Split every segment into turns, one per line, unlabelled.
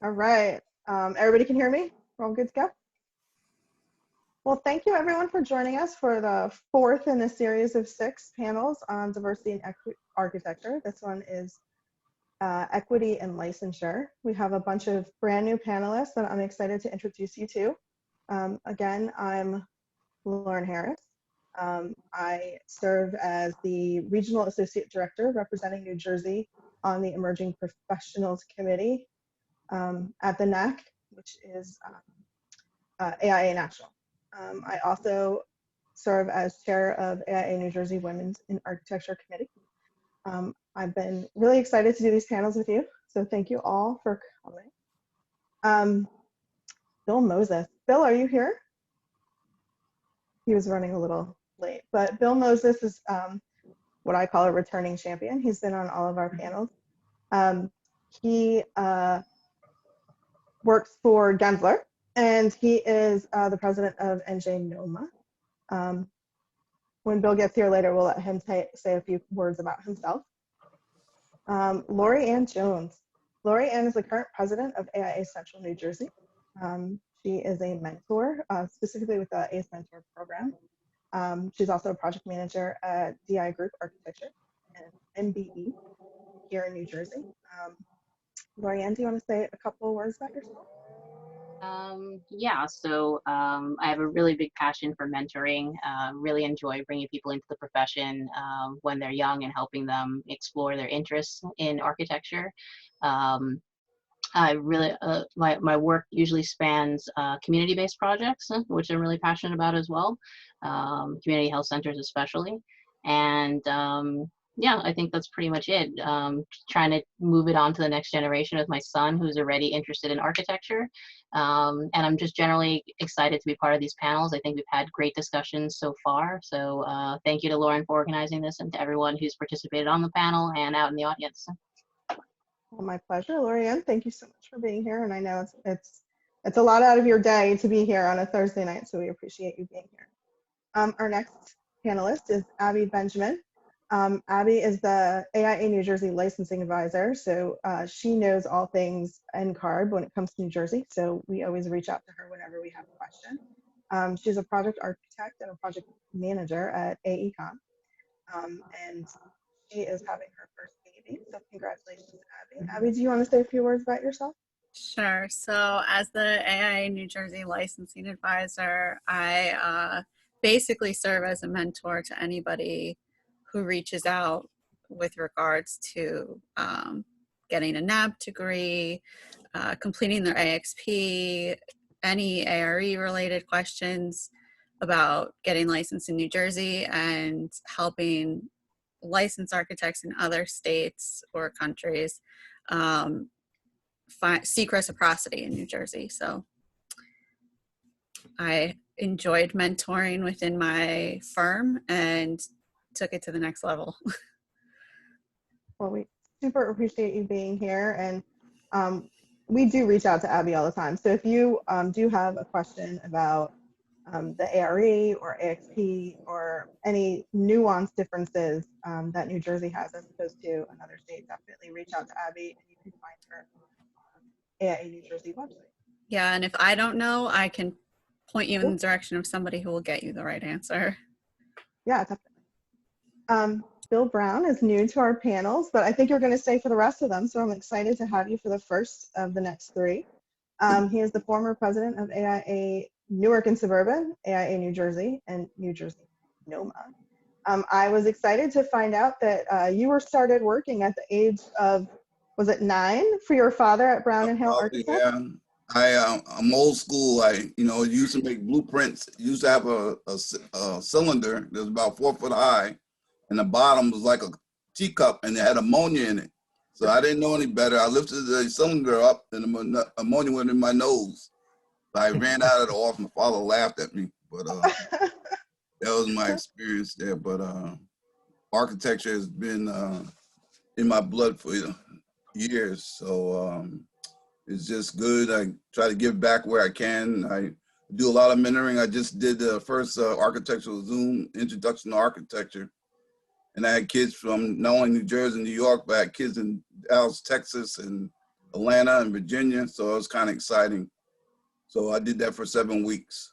All right. Everybody can hear me? We're all good to go? Well, thank you everyone for joining us for the fourth in a series of 6 panels on diversity and architecture. This one is equity and licensure. We have a bunch of brand new panelists that I'm excited to introduce you to. Again, I'm LoriAnne Harris. I serve as the Regional Associate Director representing New Jersey on the Emerging Professionals Committee at the NAC, which is AIA National. I also serve as chair of AIA New Jersey Women's in Architecture Committee. I've been really excited to do these panels with you, so thank you all for coming. Bill Moses. Bill, are you here? He was running a little late, but Bill Moses is what I call a returning champion. He's been on all of our panels. He works for Gensler, and he is the president of NOMA. When Bill gets here later, we'll let him say a few words about himself. LoriAnne Jones. LoriAnne is the current president of AIA Central New Jersey. She is a mentor, specifically with the ACE Mentor program. She's also a project manager at DI Group Architecture and MBE here in New Jersey. LoriAnne, do you want to say a couple of words about yourself?
Yeah, so I have a really big passion for mentoring, really enjoy bringing people into the profession when they're young and helping them explore their interests in architecture. I really, my work usually spans community-based projects, which I'm really passionate about as well, community health centers especially. And yeah, I think that's pretty much it. Trying to move it on to the next generation with my son, who's already interested in architecture. And I'm just generally excited to be part of these panels. I think we've had great discussions so far. So thank you to LoriAnne for organizing this, and to everyone who's participated on the panel and out in the audience.
Well, my pleasure, LoriAnne. Thank you so much for being here. And I know it's a lot out of your day to be here on a Thursday night, so we appreciate you being here. Our next panelist is Abigail Benjamin. Abby is the AIA New Jersey licensing advisor, so she knows all things Ncarb when it comes to New Jersey, so we always reach out to her whenever we have a question. She's a project architect and a project manager at AECom, and she is having her first baby, so congratulations, Abby. Abby, do you want to say a few words about yourself?
Sure. So as the AIA New Jersey licensing advisor, I basically serve as a mentor to anybody who reaches out with regards to getting a NAB degree, completing their AXP, any ARE related questions about getting licensed in New Jersey, and helping licensed architects in other states or countries seek reciprocity in New Jersey. So I enjoyed mentoring within my firm and took it to the next level.
Well, we super appreciate you being here, and we do reach out to Abby all the time. So if you do have a question about the ARE or AXP or any nuanced differences that New Jersey has as opposed to another state, definitely reach out to Abby, and you can find her on AIA New Jersey website.
Yeah, and if I don't know, I can point you in the direction of somebody who will get you the right answer.
Yeah, definitely. Bill Brown is new to our panels, but I think you're going to stay for the rest of them, so I'm excited to have you for the first of the next 3. He is the former president of AIA Newark and Suburban, AIA New Jersey, and New Jersey NOMA. I was excited to find out that you were started working at the age of, was it 9, for your father at Brown and Hale Architects?
Yeah, I'm old school. I used to make blueprints. Used to have a cylinder that was about 4 foot high, and the bottom was like a teacup, and it had ammonia in it. So I didn't know any better. I lifted the cylinder up, and the ammonia went in my nose. So I ran out of the office. My father laughed at me, but that was my experience there. But architecture has been in my blood for years. So it's just good. I try to give back where I can. I do a lot of mentoring. I just did the first architectural Zoom introduction to architecture. And I had kids from not only New Jersey and New York, but I had kids in Dallas, Texas, and Atlanta and Virginia, so it was kind of exciting. So I did that for 7 weeks.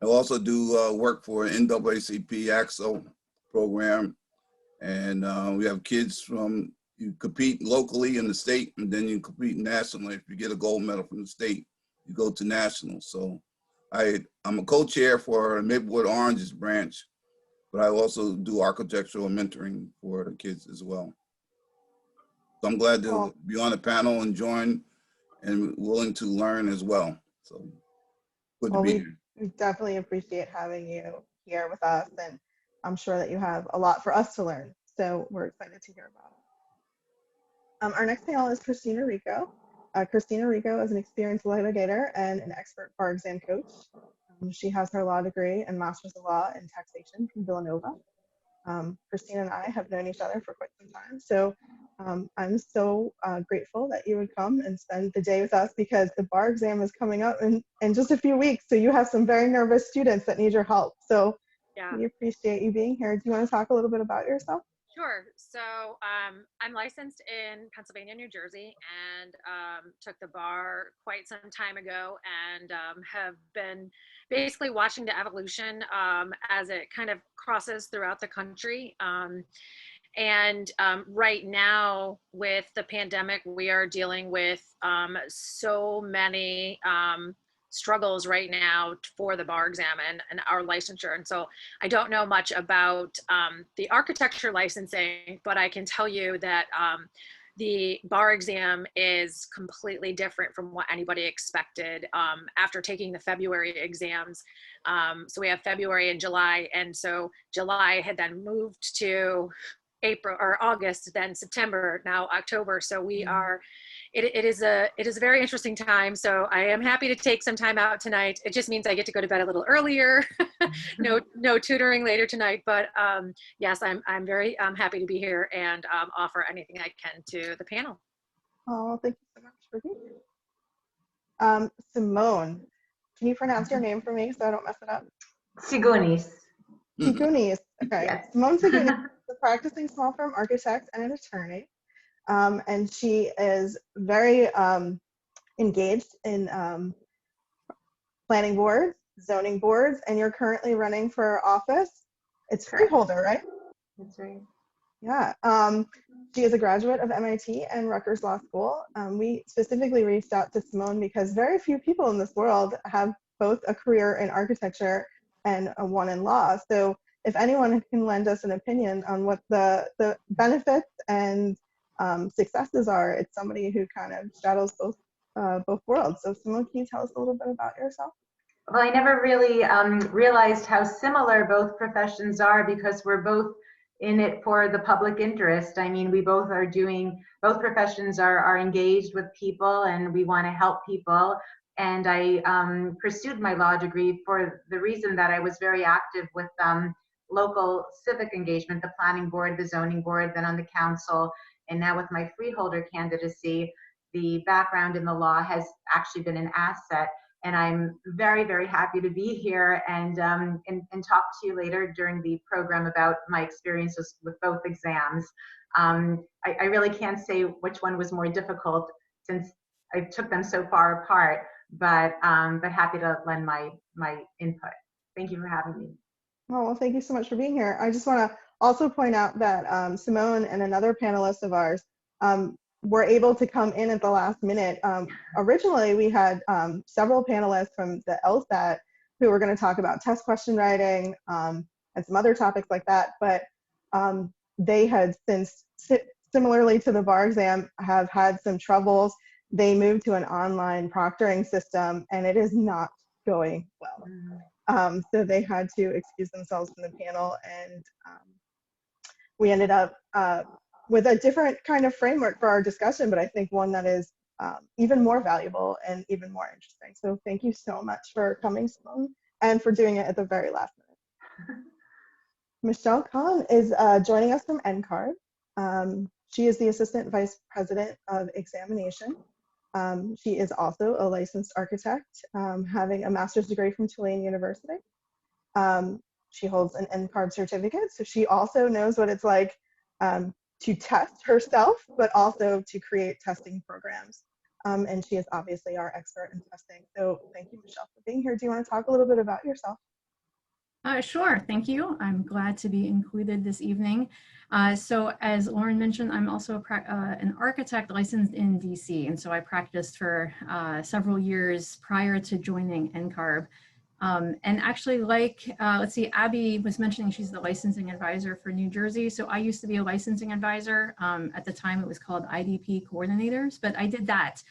I also do work for NAACP AXO program, and we have kids from, you compete locally in the state, and then you compete nationally. If you get a gold medal from the state, you go to national. So I'm a co-chair for Maplewood Oranges branch, but I also do architectural mentoring for the kids as well. So I'm glad to be on the panel and join and willing to learn as well. So good to be here.
We definitely appreciate having you here with us, and I'm sure that you have a lot for us to learn. So we're excited to hear about it. Our next panel is Christina Rico. Christina Rico is an experienced litigator and an expert bar exam coach. She has her law degree and master's of law in taxation from Villanova. Christina and I have known each other for quite some time, so I'm so grateful that you would come and spend the day with us, because the bar exam is coming up in just a few weeks, so you have some very nervous students that need your help. So
yeah,
we appreciate you being here. Do you want to talk a little bit about yourself?
sure. So I'm licensed in Pennsylvania, New Jersey, and took the bar quite some time ago, and have been basically watching the evolution as it kind of crosses throughout the country. And right now, with the pandemic, we are dealing with so many struggles right now for the bar exam and our licensure. And so I don't know much about the architecture licensing, but I can tell you that the bar exam is completely different from what anybody expected after taking the February exams. So we have February and July, and so July had then moved to April or August, then September, now October. So we are, it is a very interesting time. So I am happy to take some time out tonight. It just means I get to go to bed a little earlier. no tutoring later tonight, but yes, I'm very happy to be here and offer anything I can to the panel.
Oh, thank you so much for being here. Simone, can you pronounce your name for me so I don't mess it up?
Tsigounis.
Tsigounis. Okay.
Yes.
Simone Tsigounis is a practicing small firm architect and an attorney. And she is very engaged in planning boards, zoning boards, and you're currently running for office. It's freeholder, right?
That's right.
Yeah. She is a graduate of MIT and Rutgers Law School. We specifically reached out to Simone because very few people in this world have both a career in architecture and one in law. So if anyone can lend us an opinion on what the benefits and successes are, it's somebody who kind of straddles both worlds. So Simone, can you tell us a little bit about yourself?
Well, I never really realized how similar both professions are, because we're both in it for the public interest. I mean, we both are doing, both professions are engaged with people, and we want to help people. And I pursued my law degree for the reason that I was very active with local civic engagement, the planning board, the zoning board, then on the council, and now with my freeholder candidacy, the background in the law has actually been an asset. And I'm very, very happy to be here and talk to you later during the program about my experiences with both exams. I really can't say which one was more difficult since I took them so far apart, but happy to lend my input. Thank you for having me.
Oh, well, thank you so much for being here. I just want to also point out that Simone and another panelist of ours were able to come in at the last minute. Originally, we had several panelists from the LSAT who were going to talk about test question writing and some other topics like that, but they had since, similarly to the bar exam, have had some troubles. They moved to an online proctoring system, and it is not going well. So they had to excuse themselves from the panel, and we ended up with a different kind of framework for our discussion, but I think one that is even more valuable and even more interesting. So thank you so much for coming, Simone, and for doing it at the very last minute. Michelle Kahn is joining us from Ncarb. She is the Assistant Vice President of Examination. She is also a licensed architect, having a master's degree from Tulane University. She holds an Ncarb certificate, so she also knows what it's like to test herself, but also to create testing programs. And she is obviously our expert in testing. So thank you, Michelle, for being here. Do you want to talk a little bit about yourself?
Sure, thank you. I'm glad to be included this evening. So as Lauren mentioned, I'm also an architect licensed in DC, and so I practiced for several years prior to joining Ncarb. And actually, like, let's see, Abby was mentioning she's the licensing advisor for New Jersey. So I used to be a licensing advisor. At the time, it was called IDP coordinators, but I did that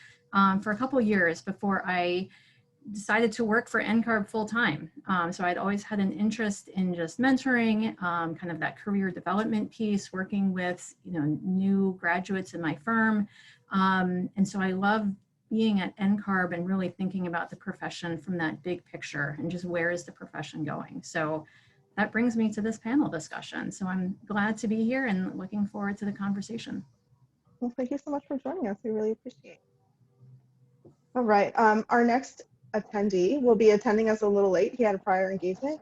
for a couple years before I decided to work for Ncarb full time. So I'd always had an interest in just mentoring, kind of that career development piece, working with new graduates in my firm. And so I love being at Ncarb and really thinking about the profession from that big picture and just where is the profession going. So that brings me to this panel discussion. So I'm glad to be here and looking forward to the conversation.
Well, thank you so much for joining us. We really appreciate it. All right, our next attendee will be attending us a little late. He had a prior engagement.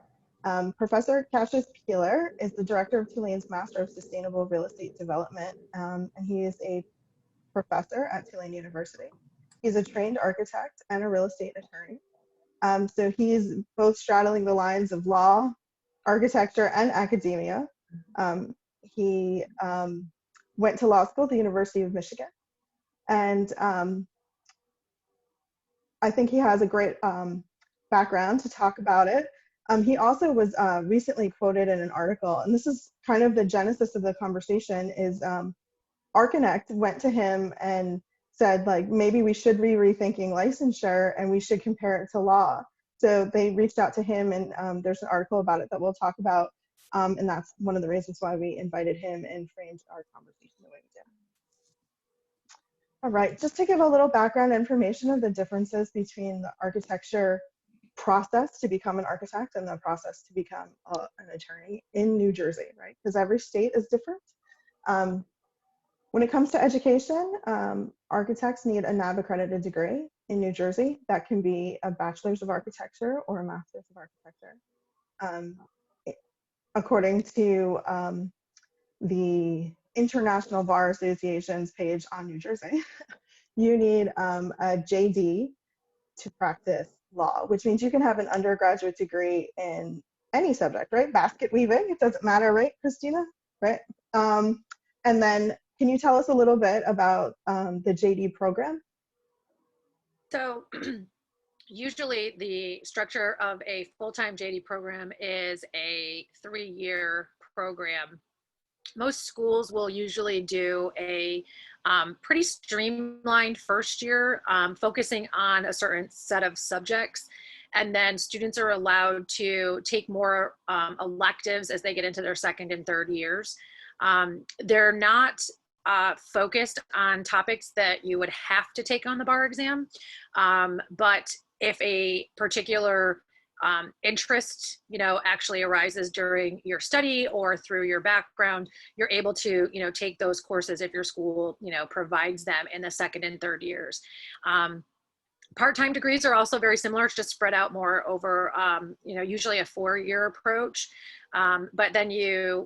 Professor Cassius Peeler is the director of Tulane's Master of Sustainable Real Estate Development, and he is a professor at Tulane University. He's a trained architect and a real estate attorney. So he's both straddling the lines of law, architecture, and academia. He went to law school at the University of Michigan, and I think he has a great background to talk about it. He also was recently quoted in an article, and this is kind of the genesis of the conversation, is Archinect went to him and said, like, maybe we should be rethinking licensure and we should compare it to law. So they reached out to him, and there's an article about it that we'll talk about, and that's one of the reasons why we invited him and framed our conversation the way we did. All right, just to give a little background information of the differences between the architecture process to become an architect and the process to become an attorney in New Jersey, right? Because every state is different. When it comes to education, architects need a NAB accredited degree in New Jersey. That can be a bachelor's of architecture or a master's of architecture. According to the International Bar Association's page on New Jersey, you need a JD to practice law, which means you can have an undergraduate degree in any subject, right? Basket weaving, it doesn't matter, right, Kristina? Right? And then can you tell us a little bit about the JD program?
So usually the structure of a full-time JD program is a 3-year program. Most schools will usually do a pretty streamlined first year, focusing on a certain set of subjects. And then students are allowed to take more electives as they get into their second and third years. They're not focused on topics that you would have to take on the bar exam. But if a particular interest, actually arises during your study or through your background, you're able to, take those courses if your school, provides them in the second and third years. Part-time degrees are also very similar. It's just spread out more over, usually a 4-year approach. But then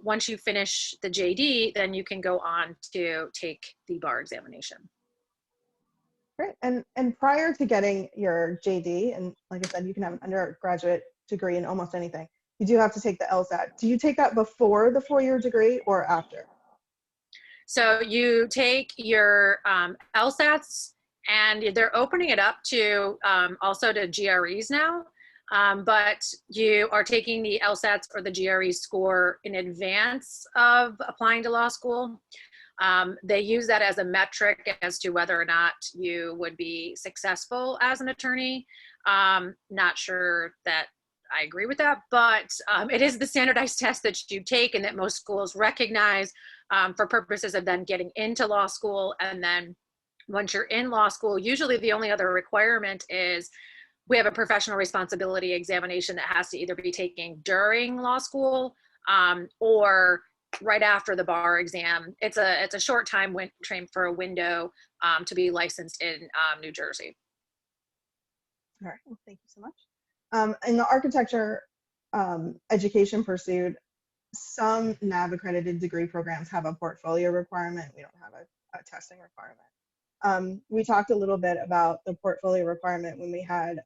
once you finish the JD, then you can go on to take the bar examination.
Great. And prior to getting your JD, and like I said, you can have an undergraduate degree in almost anything, you do have to take the LSAT. Do you take that before the 4-year degree or after?
So you take your LSATs, and they're opening it up to also to GREs now. But you are taking the LSATs or the GRE score in advance of applying to law school. They use that as a metric as to whether or not you would be successful as an attorney. Not sure that I agree with that, but it is the standardized test that you take and that most schools recognize for purposes of then getting into law school. And then once you're in law school, usually the only other requirement is we have a professional responsibility examination that has to either be taken during law school or right after the bar exam. It's a short time frame for a window to be licensed in New Jersey.
All right, well, thank you so much. In the architecture education pursuit, some NAB accredited degree programs have a portfolio requirement. We don't have a testing requirement. We talked a little bit about the portfolio requirement when we had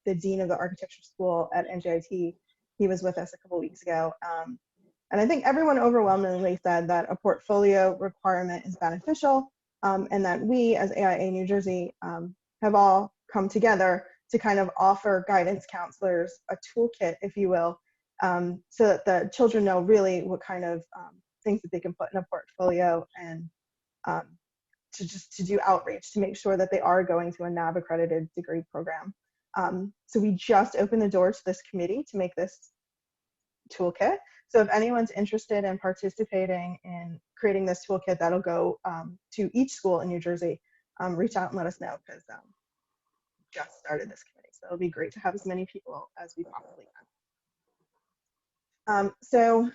the dean of the architecture school at NJIT. He was with us a couple weeks ago. And I think everyone overwhelmingly said that a portfolio requirement is beneficial, and that we as AIA New Jersey have all come together to kind of offer guidance counselors a toolkit, if you will, so that the children know really what kind of things that they can put in a portfolio, and to do outreach to make sure that they are going to a NAB accredited degree program. So we just opened the door to this committee to make this toolkit. So if anyone's interested in participating in creating this toolkit, that'll go to each school in New Jersey, reach out and let us know, because just started this committee. So it'll be great to have as many people as we possibly can. So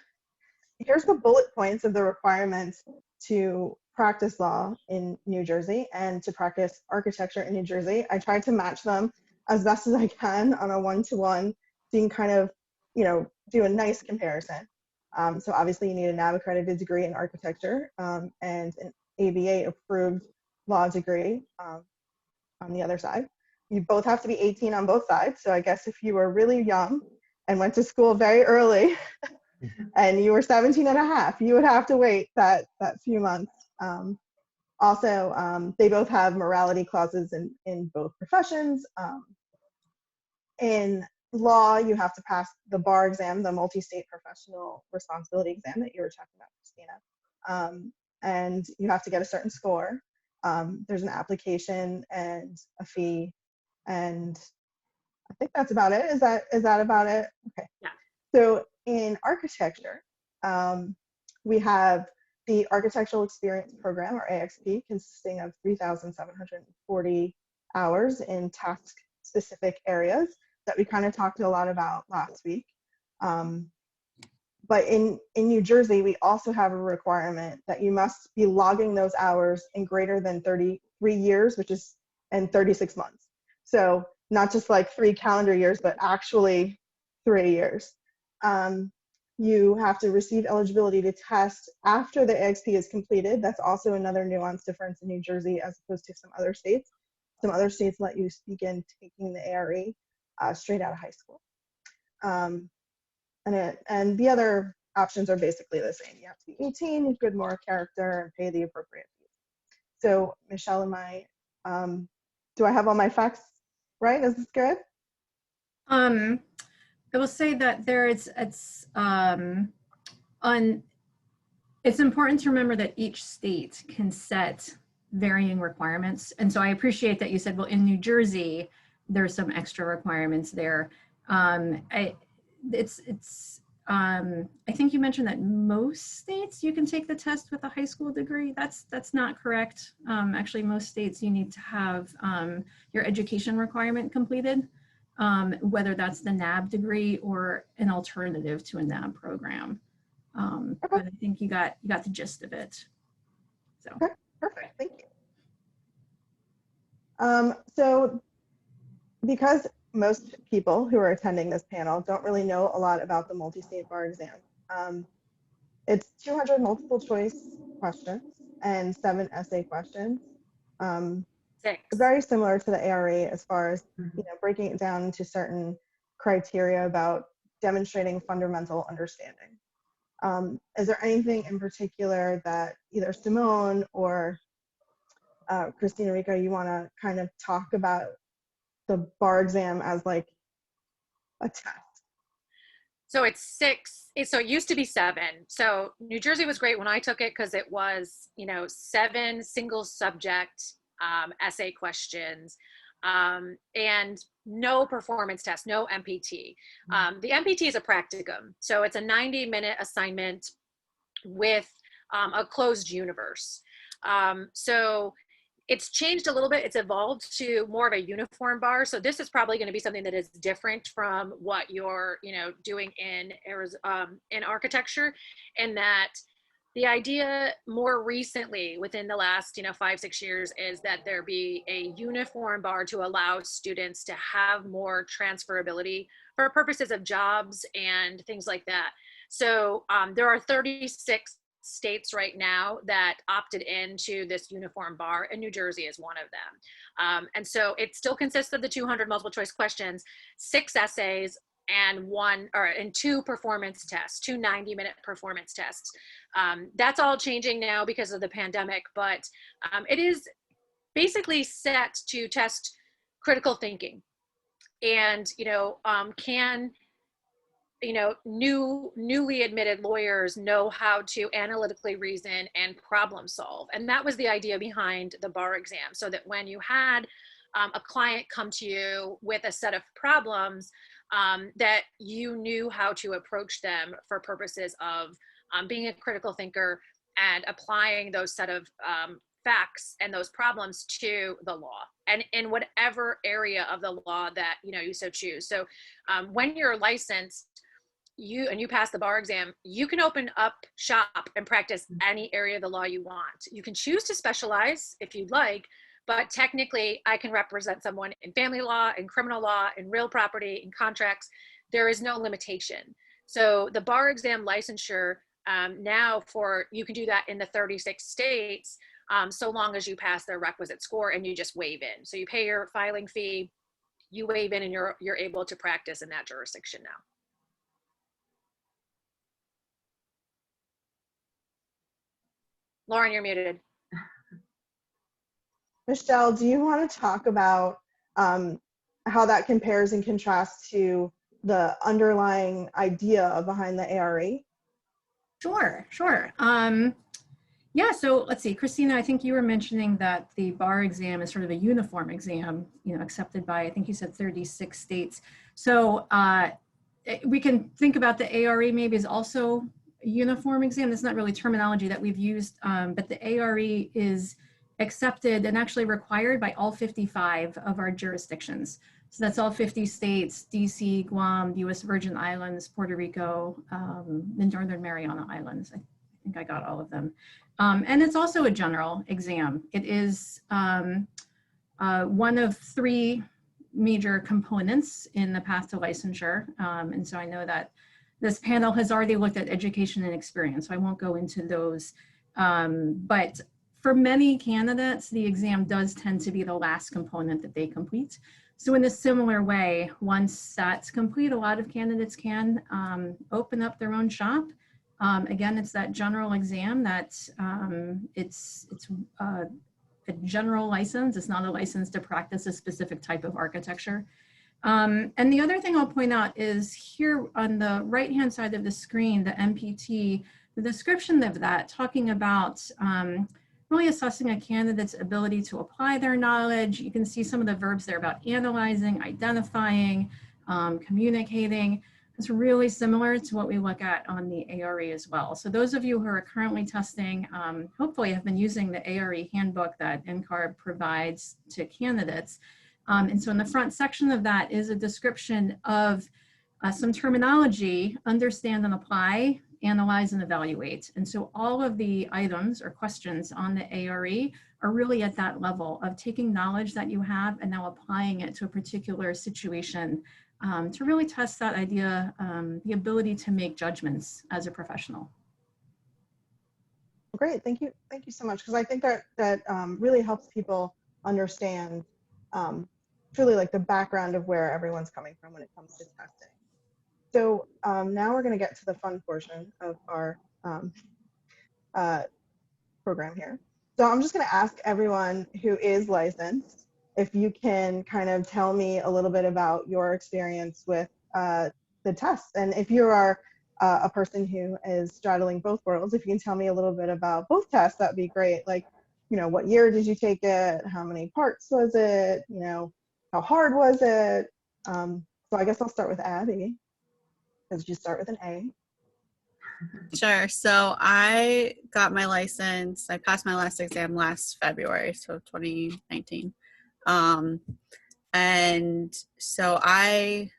here's the bullet points of the requirements to practice law in New Jersey and to practice architecture in New Jersey. I tried to match them as best as I can on a one-to-one, so you can kind of, you know, do a nice comparison. So obviously you need a NAB accredited degree in architecture and an ABA approved law degree on the other side. You both have to be 18 on both sides. So I guess if you were really young and went to school very early and you were 17 and a half, you would have to wait that few months. Also, they both have morality clauses in both professions. In law, you have to pass the bar exam, the multi-state professional responsibility exam that you were talking about, Kristina. And you have to get a certain score. There's an application and a fee, and I think that's about it. Is that about it? Okay.
Yeah.
So in architecture, we have the Architectural Experience Program, or AXP, consisting of 3,740 hours in task-specific areas that we kind of talked a lot about last week. But in New Jersey, we also have a requirement that you must be logging those hours in greater than 33 years, which is in 36 months. So not just like 3 calendar years, but actually 3 years. You have to receive eligibility to test after the AXP is completed. That's also another nuanced difference in New Jersey as opposed to some other states. Some other states let you begin taking the ARE straight out of high school. And the other options are basically the same. You have to be 18, you have good moral character, and pay the appropriate fees. So Michelle, do I have all my facts right? Is this good?
I will say that it's important to remember that each state can set varying requirements. And so I appreciate that you said, well, in New Jersey, there's some extra requirements there. I think you mentioned that most states you can take the test with a high school degree. That's not correct. Actually, most states you need to have your education requirement completed, whether that's the NAB degree or an alternative to a NAB program. But I think you got the gist of it. So
okay, perfect, thank you. So because most people who are attending this panel don't really know a lot about the multi-state bar exam. It's 200 multiple choice questions and 7 essay questions.
6.
Very similar to the ARE as far as breaking it down into certain criteria about demonstrating fundamental understanding. Is there anything in particular that either Simone or Christina Rico, you want to kind of talk about the bar exam as like a test?
So it's 6. So it used to be 7. So New Jersey was great when I took it because it was, 7 single subject essay questions and no performance test, no MPT. The MPT is a practicum. So it's a 90-minute assignment with a closed universe. So it's changed a little bit. It's evolved to more of a uniform bar. So this is probably going to be something that is different from what you're, doing in architecture, and that the idea more recently within the last, 5-6 years is that there be a uniform bar to allow students to have more transferability for purposes of jobs and things like that. So there are 36 states right now that opted into this uniform bar, and New Jersey is one of them. And so it still consists of the 200 multiple choice questions, 6 essays, and 2 performance tests, 2 90-minute performance tests. That's all changing now because of the pandemic, but it is basically set to test critical thinking. And, can newly admitted lawyers know how to analytically reason and problem solve? And that was the idea behind the bar exam, so that when you had a client come to you with a set of problems, that you knew how to approach them for purposes of being a critical thinker and applying those set of facts and those problems to the law, and in whatever area of the law that you so choose. So when you're licensed, you pass the bar exam, you can open up shop and practice any area of the law you want. You can choose to specialize if you'd like, but technically I can represent someone in family law, in criminal law, in real property, in contracts. There is no limitation. So the bar exam licensure now you can do that in the 36 states, so long as you pass their requisite score and you just waive in. So you pay your filing fee, you waive in, and you're able to practice in that jurisdiction now. Lauren, you're muted.
Michelle, do you want to talk about how that compares and contrasts to the underlying idea behind the ARE?
Sure. Yeah, so let's see, Kristina, I think you were mentioning that the bar exam is sort of a uniform exam, accepted by, I think you said 36 states. So we can think about the ARE maybe as also a uniform exam. That's not really terminology that we've used, but the ARE is accepted and actually required by all 55 of our jurisdictions. So that's all 50 states, DC, Guam, US Virgin Islands, Puerto Rico, the Northern Mariana Islands. I think I got all of them. And it's also a general exam. It is one of 3 major components in the path to licensure. And so I know that this panel has already looked at education and experience, so I won't go into those. But for many candidates, the exam does tend to be the last component that they complete. So in a similar way, once that's complete, a lot of candidates can open up their own shop. Again, it's that general exam that it's a general license. It's not a license to practice a specific type of architecture. And the other thing I'll point out is here on the right-hand side of the screen, the MPT, the description of that, talking about really assessing a candidate's ability to apply their knowledge. You can see some of the verbs there about analyzing, identifying, communicating. It's really similar to what we look at on the ARE as well. So those of you who are currently testing, hopefully have been using the ARE handbook that Ncarb provides to candidates. And so in the front section of that is a description of some terminology: understand and apply, analyze and evaluate. And so all of the items or questions on the ARE are really at that level of taking knowledge that you have and now applying it to a particular situation to really test that idea, the ability to make judgments as a professional.
Great, thank you so much, because I think that really helps people understand truly like the background of where everyone's coming from when it comes to testing. So now we're going to get to the fun portion of our program here. So I'm just going to ask everyone who is licensed if you can kind of tell me a little bit about your experience with the tests. And if you are a person who is straddling both worlds, if you can tell me a little bit about both tests, that'd be great. Like, what year did you take it? How many parts was it? How hard was it? So I guess I'll start with Abby, because you start with an A.
Sure. So I got my license. I passed my last exam last February, so 2019. And so I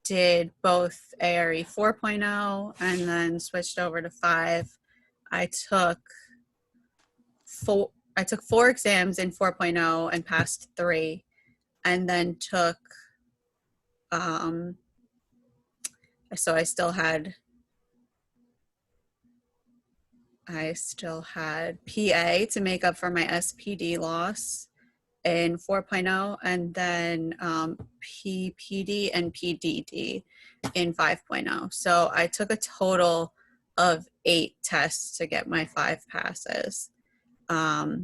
did both ARE 4.0 and then switched over to 5. I took 4 exams in 4.0 and passed 3, and then took so I still had I still had PA to make up for my SPD loss in 4.0, and then PPD and PDD in 5.0. So I took a total of 8 tests to get my 5 passes. But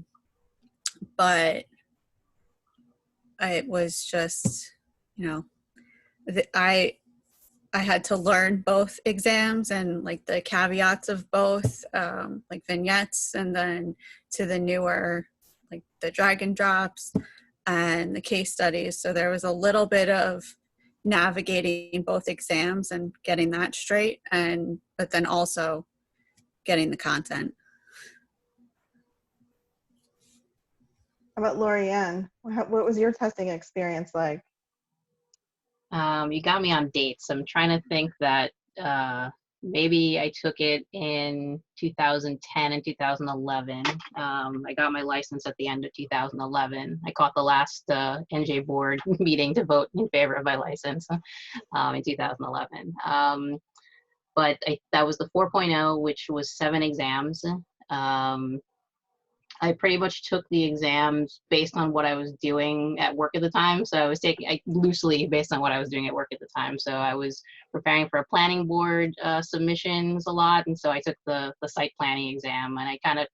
it was just, you know, I had to learn both exams and like the caveats of both, like vignettes, and then to the newer, like the drag and drops and the case studies. So there was a little bit of navigating both exams and getting that straight, but then also getting the content.
How about LoriAnne? What was your testing experience like?
You got me on dates. I'm trying to think that maybe I took it in 2010 and 2011. I got my license at the end of 2011. I caught the last NJ board meeting to vote in favor of my license in 2011. But that was the 4.0, which was 7 exams. I pretty much took the exams based on what I was doing at work at the time. So I was taking loosely based on what I was doing at work at the time. So I was preparing for a planning board submissions a lot. And so I took the site planning exam, and I kind of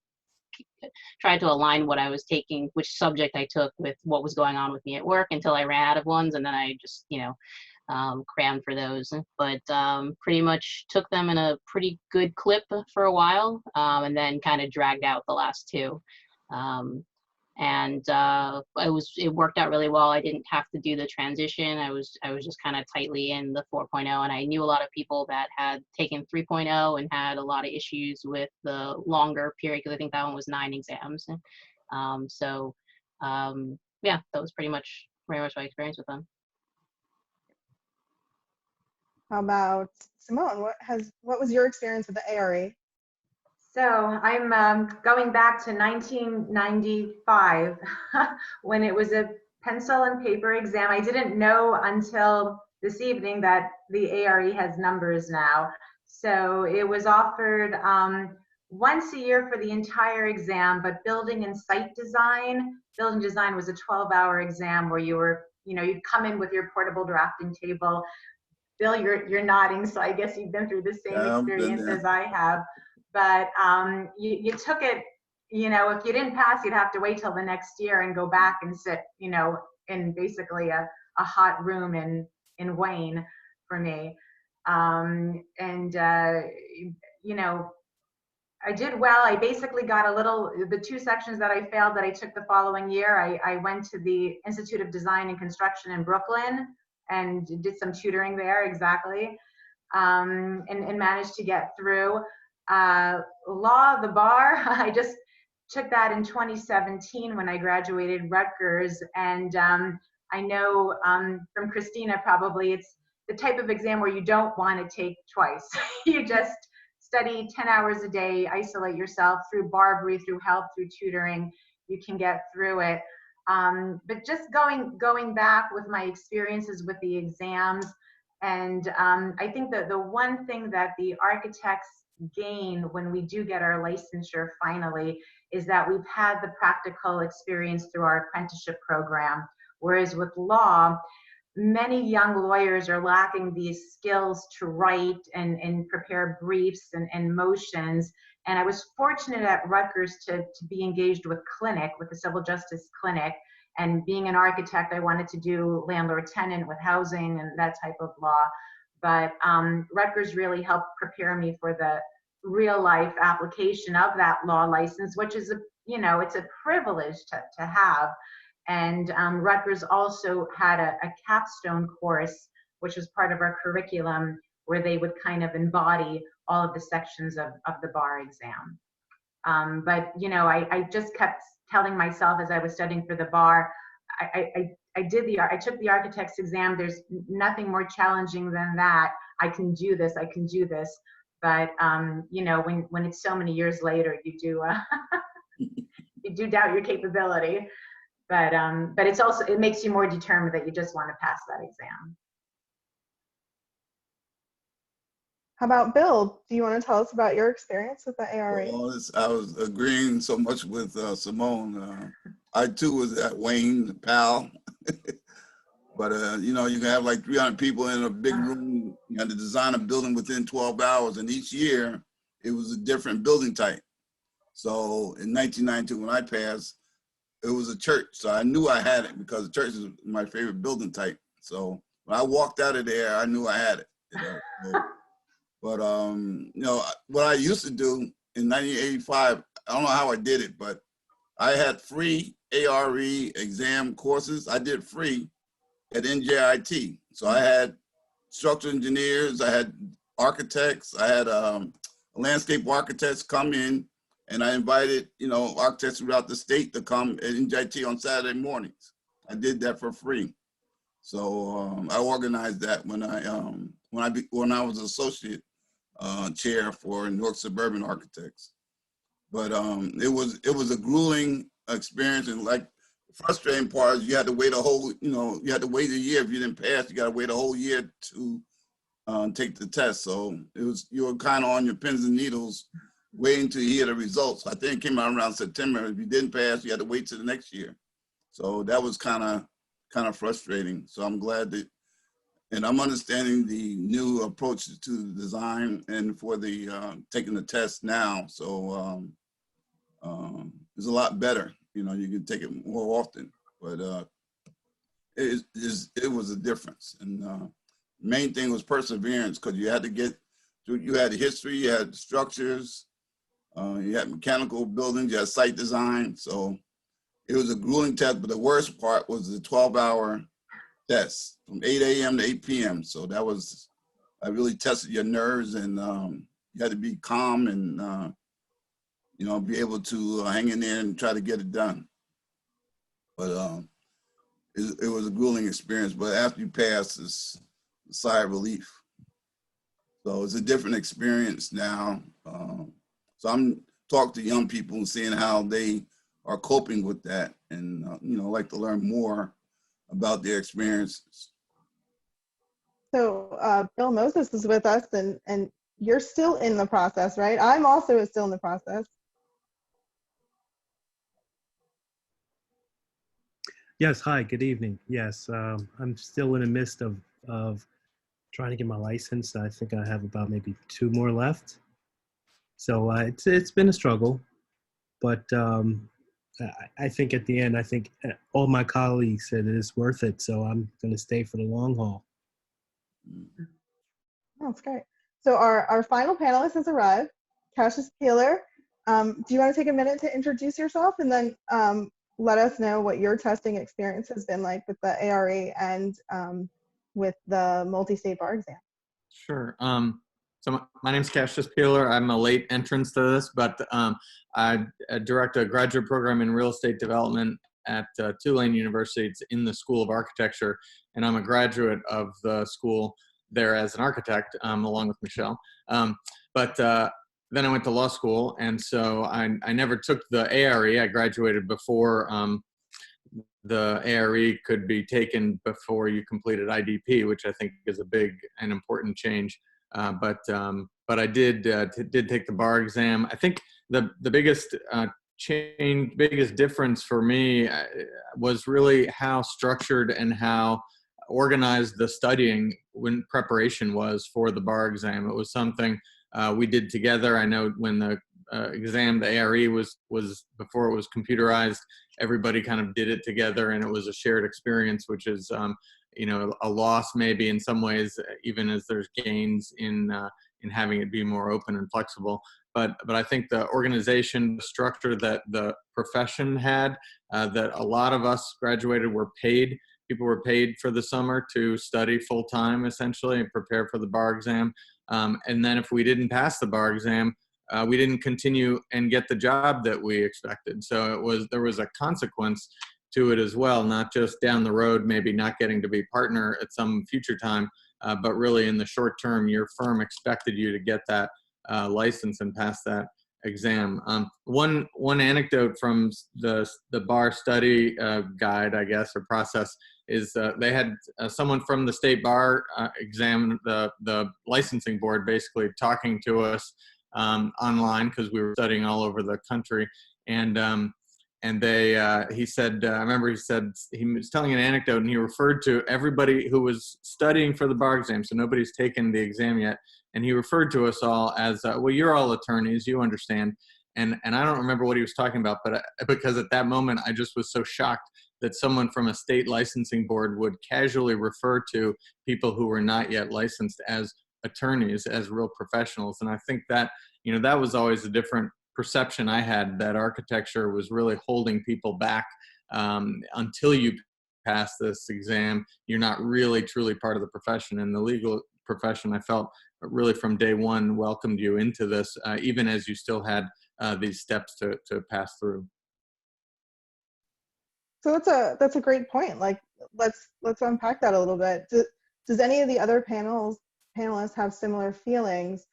tried to align what I was taking, which subject I took, with what was going on with me at work until I ran out of ones. And then I just, crammed for those, but pretty much took them in a pretty good clip for a while, and then kind of dragged out the last 2. It worked out really well. I didn't have to do the transition. I was just kind of tightly in the 4.0, and I knew a lot of people that had taken 3.0 and had a lot of issues with the longer period, because I think that one was 9 exams. Yeah, that was pretty much my experience with them.
How about Simone? What was your experience with the ARE?
So I'm going back to 1995 when it was a pencil and paper exam. I didn't know until this evening that the ARE has numbers now. So it was offered once a year for the entire exam, but building design was a 12-hour exam where you'd come in with your portable drafting table. Bill, you're nodding, so I guess you've been through the same experience as I have. But you took it, if you didn't pass, you'd have to wait till the next year and go back and sit, in basically a hot room in Wayne for me. I did well. I basically got the 2 sections that I failed that I took the following year. I went to the Institute of Design and Construction in Brooklyn and did some tutoring there, exactly, and managed to get through. Law, the bar, I just took that in 2017 when I graduated Rutgers, and I know from Kristina probably, it's the type of exam where you don't want to take twice. You just study 10 hours a day, isolate yourself through Barbri, through help, through tutoring, you can get through it. But just going back with my experiences with the exams, and I think that the one thing that the architects gain when we do get our licensure finally is that we've had the practical experience through our apprenticeship program, whereas with law, many young lawyers are lacking these skills to write and prepare briefs and motions. And I was fortunate at Rutgers to be engaged with the civil justice clinic. And being an architect, I wanted to do landlord-tenant with housing and that type of law. But Rutgers really helped prepare me for the real life application of that law license, which is it's a privilege to have. And Rutgers also had a capstone course, which was part of our curriculum, where they would kind of embody all of the sections of the bar exam. But I just kept telling myself as I was studying for the bar, I took the architect's exam. There's nothing more challenging than that. I can do this. But when it's so many years later, you do you do doubt your capability. But it makes you more determined that you just want to pass that exam.
How about Bill? Do you want to tell us about your experience with the ARE?
Well, I was agreeing so much with Simone. I too was at Wayne, PAL. But, you know, you can have like 300 people in a big room. You had to design a building within 12 hours. And each year, it was a different building type. So in 1992, when I passed, it was a church. So I knew I had it because the church is my favorite building type. So when I walked out of there, I knew I had it. You know? But, you know, what I used to do in 1985, I don't know how I did it, but I had free ARE exam courses. I did free at NJIT. So I had structural engineers, I had architects, I had landscape architects come in, and I invited, you know, architects throughout the state to come at NJIT on Saturday mornings. I did that for free. So I organized that when I was associate chair for North Suburban Architects. But it was a grueling experience, and like frustrating part is you had to wait you had to wait a year. If you didn't pass, you got to wait a whole year to take the test. So you were kind of on your pins and needles waiting to hear the results. I think it came out around September. If you didn't pass, you had to wait till the next year. So that was kind of frustrating. So I'm glad that, and I'm understanding the new approach to the design and for the taking the test now. So it's a lot better. You know, you can take it more often, but it was a difference. And main thing was perseverance, because you had history, you had structures, you had mechanical buildings, you had site design. So it was a grueling test, but the worst part was the 12-hour test from 8 a.m. to 8 p.m. So I really tested your nerves, and you had to be calm and you know, be able to hang in there and try to get it done. But it was a grueling experience, but after you pass, it's a sigh of relief. So it's a different experience now. So I'm talking to young people and seeing how they are coping with that, and you know, like to learn more about their experiences.
So Bill Moses is with us, and you're still in the process, right? I'm also still in the process.
Yes, hi, good evening. Yes, I'm still in the midst of trying to get my license. I think I have about maybe 2 more left. So it's been a struggle, but I think at the end, I think all my colleagues said it is worth it. So I'm going to stay for the long haul.
Oh, that's great. So our final panelist has arrived, Cassius Peeler. Do you want to take a minute to introduce yourself, and then let us know what your testing experience has been like with the ARE and with the multi-state bar exam?
Sure. So my name is Cassius Peeler. I'm a late entrance to this, but I direct a graduate program in real estate development at Tulane University. It's in the School of Architecture, and I'm a graduate of the school there as an architect, along with Michelle. But then I went to law school, and so I never took the ARE. I graduated before the ARE could be taken before you completed IDP, which I think is a big and important change. But I did take the bar exam. I think the biggest biggest difference for me was really how structured and how organized the studying when preparation was for the bar exam. It was something we did together. I know when the exam, the ARE was before it was computerized, everybody kind of did it together, and it was a shared experience, which is you know, a loss maybe in some ways, even as there's gains in having it be more open and flexible. But I think the organization, the structure that the profession had, that a lot of us graduated were paid. People were paid for the summer to study full time, essentially, and prepare for the bar exam. And then if we didn't pass the bar exam, we didn't continue and get the job that we expected. So there was a consequence to it as well, not just down the road, maybe not getting to be partner at some future time, but really in the short term, your firm expected you to get that license and pass that exam. One anecdote from the bar study guide, I guess, or process, is they had someone from the state bar exam, the licensing board, basically talking to us online because we were studying all over the country, and he said, I remember he said, he was telling an anecdote, and he referred to everybody who was studying for the bar exam, so nobody's taken the exam yet, and he referred to us all as, well, you're all attorneys, you understand. And I don't remember what he was talking about, but because at that moment I just was so shocked that someone from a state licensing board would casually refer to people who were not yet licensed as attorneys, as real professionals. And I think that, you know, that was always a different perception I had, that architecture was really holding people back. Until you pass this exam, you're not really truly part of the profession. And the legal profession, I felt, really from day one welcomed you into this, even as you still had these steps to pass through.
So that's a great point. Like, let's unpack that a little bit. Does any of the other panelists have similar feelings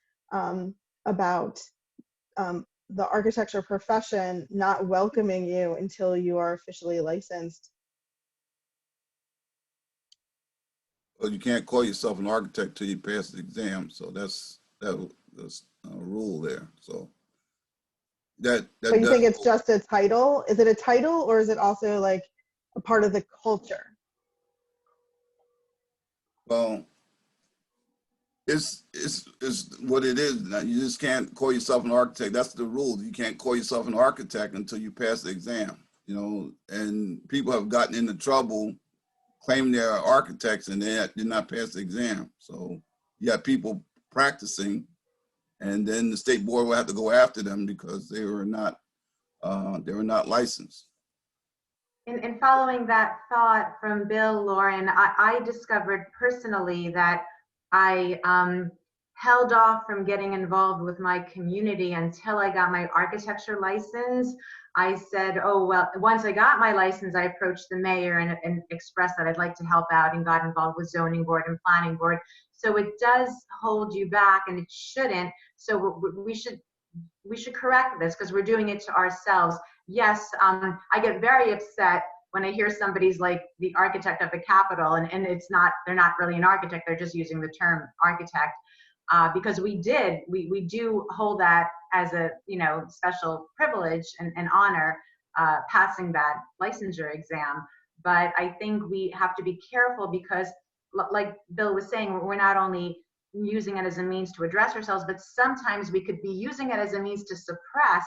about the architecture profession not welcoming you until you are officially licensed?
Well, you can't call yourself an architect till you pass the exam, so that's a rule there. So that
So you think it's just a title? Is it a title, or is it also like a part of the culture?
Well, it's what it is. Now, you just can't call yourself an architect. That's the rule. You can't call yourself an architect until you pass the exam. You know, and people have gotten into trouble claiming they're architects and they did not pass the exam. So you got people practicing, and then the state board will have to go after them because they were not licensed.
And following that thought from Bill, Lauren, I discovered personally that I held off from getting involved with my community until I got my architecture license. I said, oh, well, once I got my license, I approached the mayor and expressed that I'd like to help out, and got involved with zoning board and planning board. So it does hold you back, and it shouldn't. So we should correct this, because we're doing it to ourselves. Yes, I get very upset when I hear somebody's like the architect of the Capitol, and it's not, they're not really an architect, they're just using the term architect, because we do hold that as a, you know, special privilege and honor, passing that licensure exam. But I think we have to be careful, because like Bill was saying, we're not only using it as a means to address ourselves, but sometimes we could be using it as a means to suppress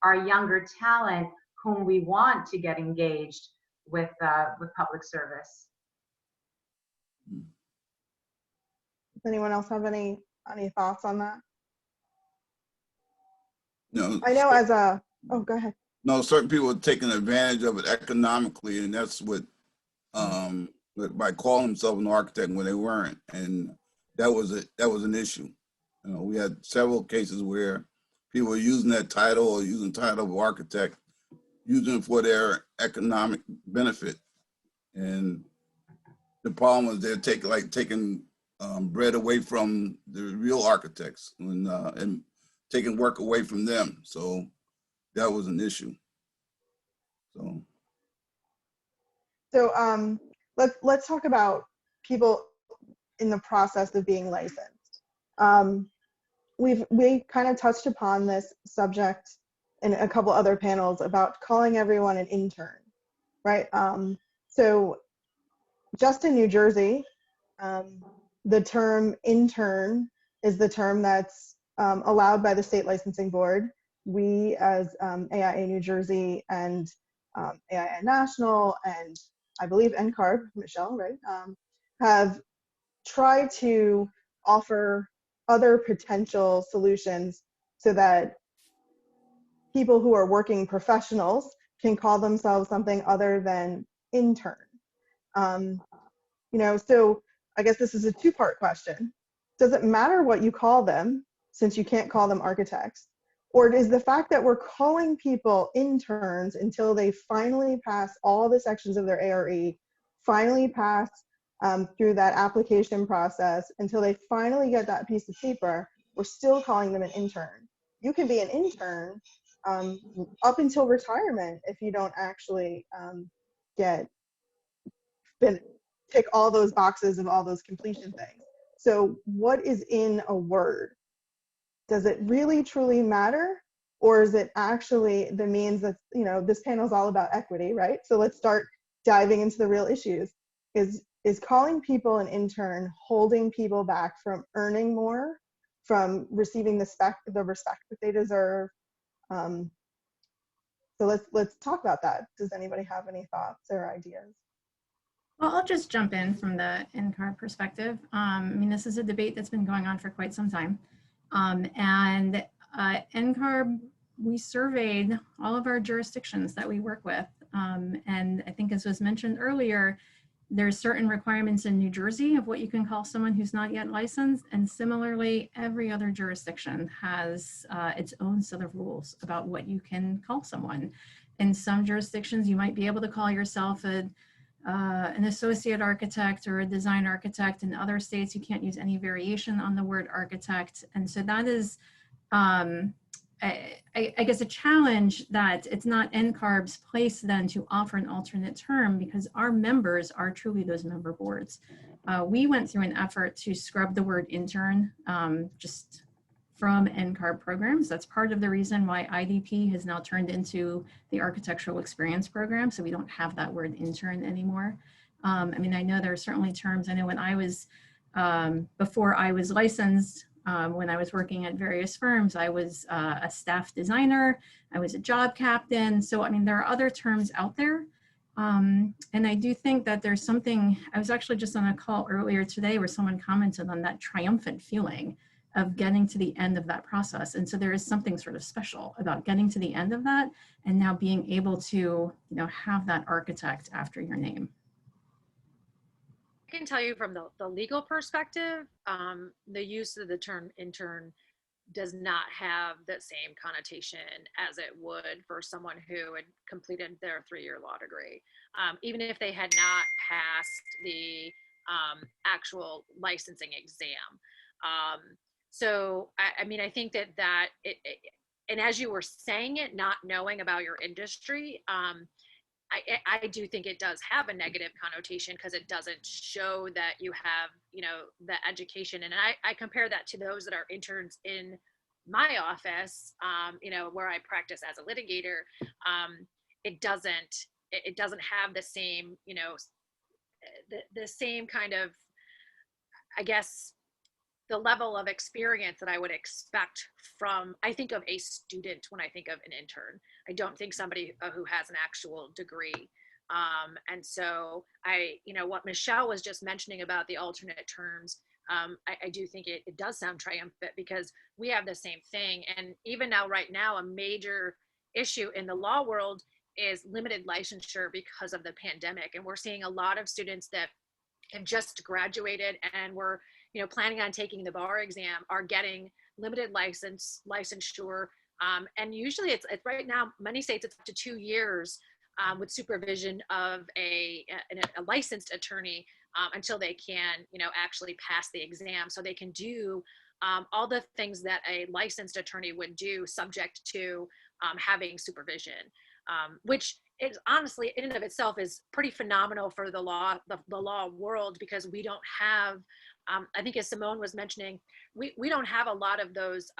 our younger talent whom we want to get engaged with public service.
Does anyone else have any thoughts on that?
No,
I know as a, oh, go ahead.
No, certain people are taking advantage of it economically, and that's what, by calling themselves an architect when they weren't, and that was an issue. You know, we had several cases where people were using that title, or using the title of architect, using it for their economic benefit. And the problem was they're taking bread away from the real architects, and taking work away from them. So that was an issue.
So let's talk about people in the process of being licensed. We kind of touched upon this subject in a couple other panels about calling everyone an intern, right? So just in New Jersey, the term intern is the term that's allowed by the state licensing board. We as AIA New Jersey and AIA National, and I believe Ncarb, Michelle, right, have tried to offer other potential solutions so that people who are working professionals can call themselves something other than intern. You know, so I guess this is a two-part question. Does it matter what you call them, since you can't call them architects? Or is the fact that we're calling people interns until they finally pass all the sections of their ARE, finally pass through that application process, until they finally get that piece of paper, we're still calling them an intern? You can be an intern up until retirement if you don't actually get been tick all those boxes of all those completion things. So what is in a word? Does it really truly matter? Or is it actually the means that, you know, this panel is all about equity, right? So let's start diving into the real issues. Is calling people an intern holding people back from earning more, from receiving the respect that they deserve? So let's talk about that. Does anybody have any thoughts or ideas?
Well, I'll just jump in from the Ncarb perspective. I mean, this is a debate that's been going on for quite some time. And Ncarb, we surveyed all of our jurisdictions that we work with. And I think as was mentioned earlier, there's certain requirements in New Jersey of what you can call someone who's not yet licensed. And similarly, every other jurisdiction has its own set of rules about what you can call someone. In some jurisdictions, you might be able to call yourself an associate architect or a design architect. In other states, you can't use any variation on the word architect. And so that is, I guess, a challenge that it's not Ncarb's place then to offer an alternate term, because our members are truly those member boards. We went through an effort to scrub the word intern just from Ncarb programs. That's part of the reason why IDP has now turned into the Architectural Experience Program, so we don't have that word intern anymore. I mean, I know there are certainly terms. I know when I was, before I was licensed, when I was working at various firms, I was a staff designer, I was a job captain. So, I mean, there are other terms out there. And I do think that there's something, I was actually just on a call earlier today where someone commented on that triumphant feeling of getting to the end of that process. And so there is something sort of special about getting to the end of that and now being able to, you know, have that architect after your name.
I can tell you from the legal perspective, the use of the term intern does not have the same connotation as it would for someone who had completed their 3-year law degree. Even if they had not passed the actual licensing exam. So, I mean, I think that and as you were saying it, not knowing about your industry, I do think it does have a negative connotation because it doesn't show that you have, you know, the education. And I compare that to those that are interns in my office, you know, where I practice as a litigator. It doesn't have the same, you know, the same kind of, I guess, the level of experience that I would expect from, I think of a student when I think of an intern. I don't think somebody who has an actual degree. And so you know, what Michelle was just mentioning about the alternate terms, I do think it does sound triumphant because we have the same thing. And even now, right now, a major issue in the law world is limited licensure because of the pandemic. And we're seeing a lot of students that have just graduated and were, you know, planning on taking the bar exam are getting limited licensure. And usually it's right now, many states it's up to 2 years with supervision of a licensed attorney until they can, you know, actually pass the exam. So they can do all the things that a licensed attorney would do subject to having supervision, which is honestly in and of itself is pretty phenomenal for the law world, because we don't have, I think as Simone was mentioning, we don't have a lot of those,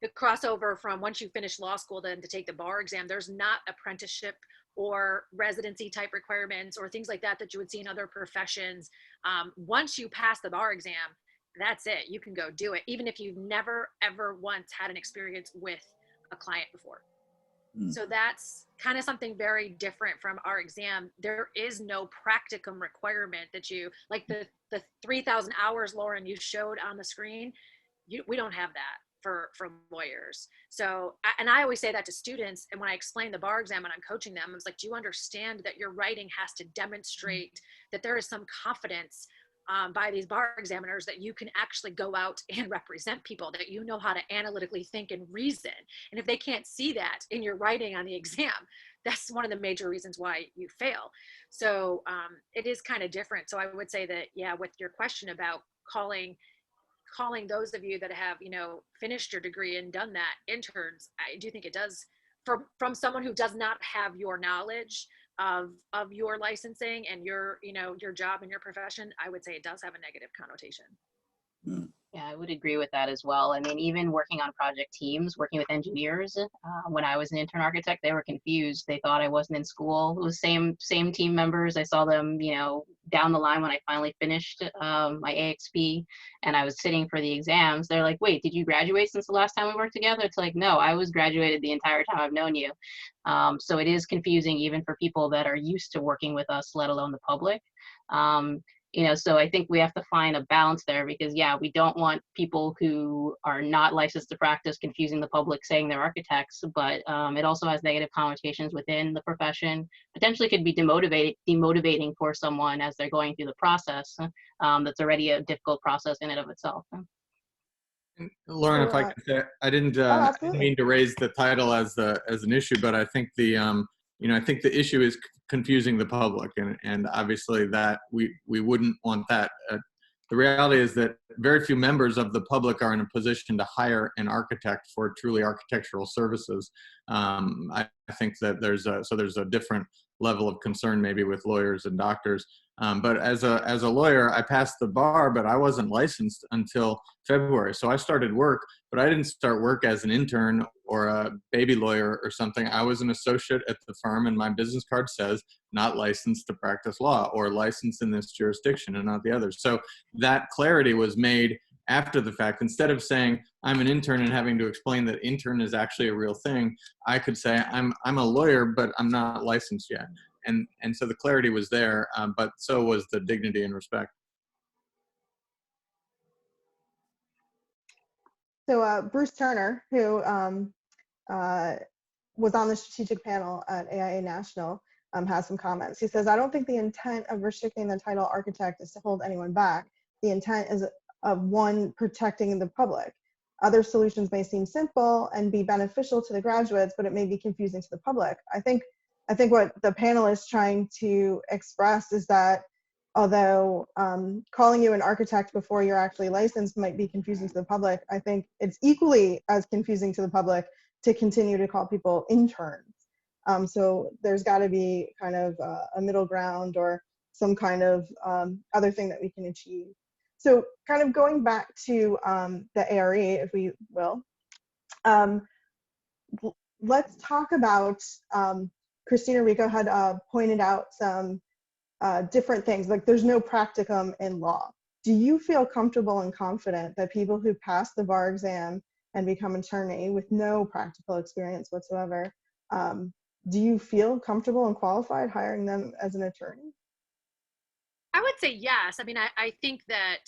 the crossover from once you finish law school then to take the bar exam. There's not apprenticeship or residency type requirements or things like that that you would see in other professions. Once you pass the bar exam, that's it. You can go do it, even if you've never, ever once had an experience with a client before. So that's kind of something very different from our exam. There is no practicum requirement that you, like the 3,000 hours, Lauren, you showed on the screen, we don't have that for lawyers. So, and I always say that to students, and when I explain the bar exam and I'm coaching them, I was like, do you understand that your writing has to demonstrate that there is some confidence by these bar examiners that you can actually go out and represent people, that you know how to analytically think and reason. And if they can't see that in your writing on the exam, that's one of the major reasons why you fail. So it is kind of different. So I would say that, yeah, with your question about calling those of you that have, you know, finished your degree and done that interns, I do think it does, from someone who does not have your knowledge, of your licensing and your, you know, your job and your profession, I would say it does have a negative connotation.
Yeah, I would agree with that as well. I mean, even working on project teams, working with engineers, when I was an intern architect, they were confused. They thought I wasn't in school. It was same team members. I saw them, you know, down the line when I finally finished my AXP and I was sitting for the exams. They're like, wait, did you graduate since the last time we worked together? It's like, no, I was graduated the entire time I've known you. So it is confusing even for people that are used to working with us, let alone the public. You know, so I think we have to find a balance there because, yeah, we don't want people who are not licensed to practice confusing the public saying they're architects, but it also has negative connotations within the profession. Potentially could be demotivating for someone as they're going through the process. That's already a difficult process in and of itself.
Lauren, if I could say, I didn't mean to raise the title as an issue, but I think I think the issue is confusing the public, and obviously that we wouldn't want that. The reality is that very few members of the public are in a position to hire an architect for truly architectural services. I think that there's a different level of concern maybe with lawyers and doctors. But as a lawyer, I passed the bar, but I wasn't licensed until February. So I started work, but I didn't start work as an intern or a baby lawyer or something. I was an associate at the firm, and my business card says not licensed to practice law or licensed in this jurisdiction and not the others. So that clarity was made after the fact. Instead of saying I'm an intern and having to explain that intern is actually a real thing, I could say I'm a lawyer, but I'm not licensed yet. And so the clarity was there, but so was the dignity and respect.
So Bruce Turner, who was on the strategic panel at AIA National, has some comments. He says, I don't think the intent of restricting the title architect is to hold anyone back. The intent is of one, protecting the public. Other solutions may seem simple and be beneficial to the graduates, but it may be confusing to the public. I think what the panel is trying to express is that although calling you an architect before you're actually licensed might be confusing to the public, I think it's equally as confusing to the public to continue to call people interns. So there's got to be kind of a middle ground or some kind of other thing that we can achieve. So kind of going back to the ARE, if we will, let's talk about, Christina Rico had pointed out some different things, like there's no practicum in law. Do you feel comfortable and confident that people who pass the bar exam and become an attorney with no practical experience whatsoever, do you feel comfortable and qualified hiring them as an attorney?
I would say yes. I mean, I think that,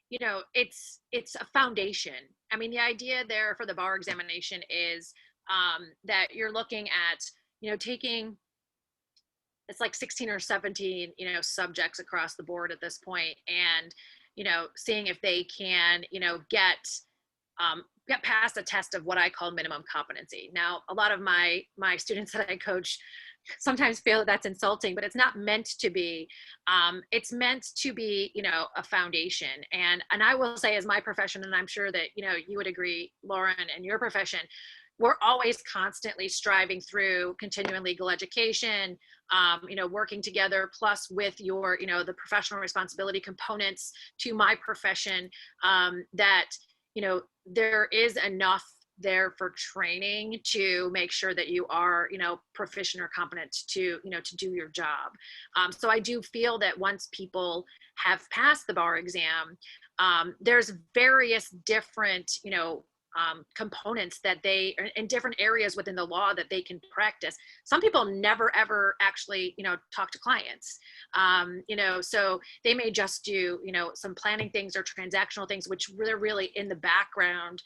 you know, it's a foundation. I mean, the idea there for the bar examination is that you're looking at, you know, taking, it's like 16 or 17, you know, subjects across the board at this point, and, you know, seeing if they can, you know, get past a test of what I call minimum competency. Now, a lot of my students that I coach sometimes feel that that's insulting, but it's not meant to be. It's meant to be, you know, a foundation. And I will say, as my profession, and I'm sure that, you know, you would agree, Lauren, and your profession, we're always constantly striving through continuing legal education, you know, working together, plus with your, you know, the professional responsibility components to my profession, that, you know, there is enough there for training to make sure that you are, you know, proficient or competent to, you know, to do your job. So I do feel that once people have passed the bar exam, there's various different, you know, components that they are in different areas within the law that they can practice. Some people never ever actually, you know, talk to clients, you know, so they may just do, you know, some planning things or transactional things, which they're really in the background.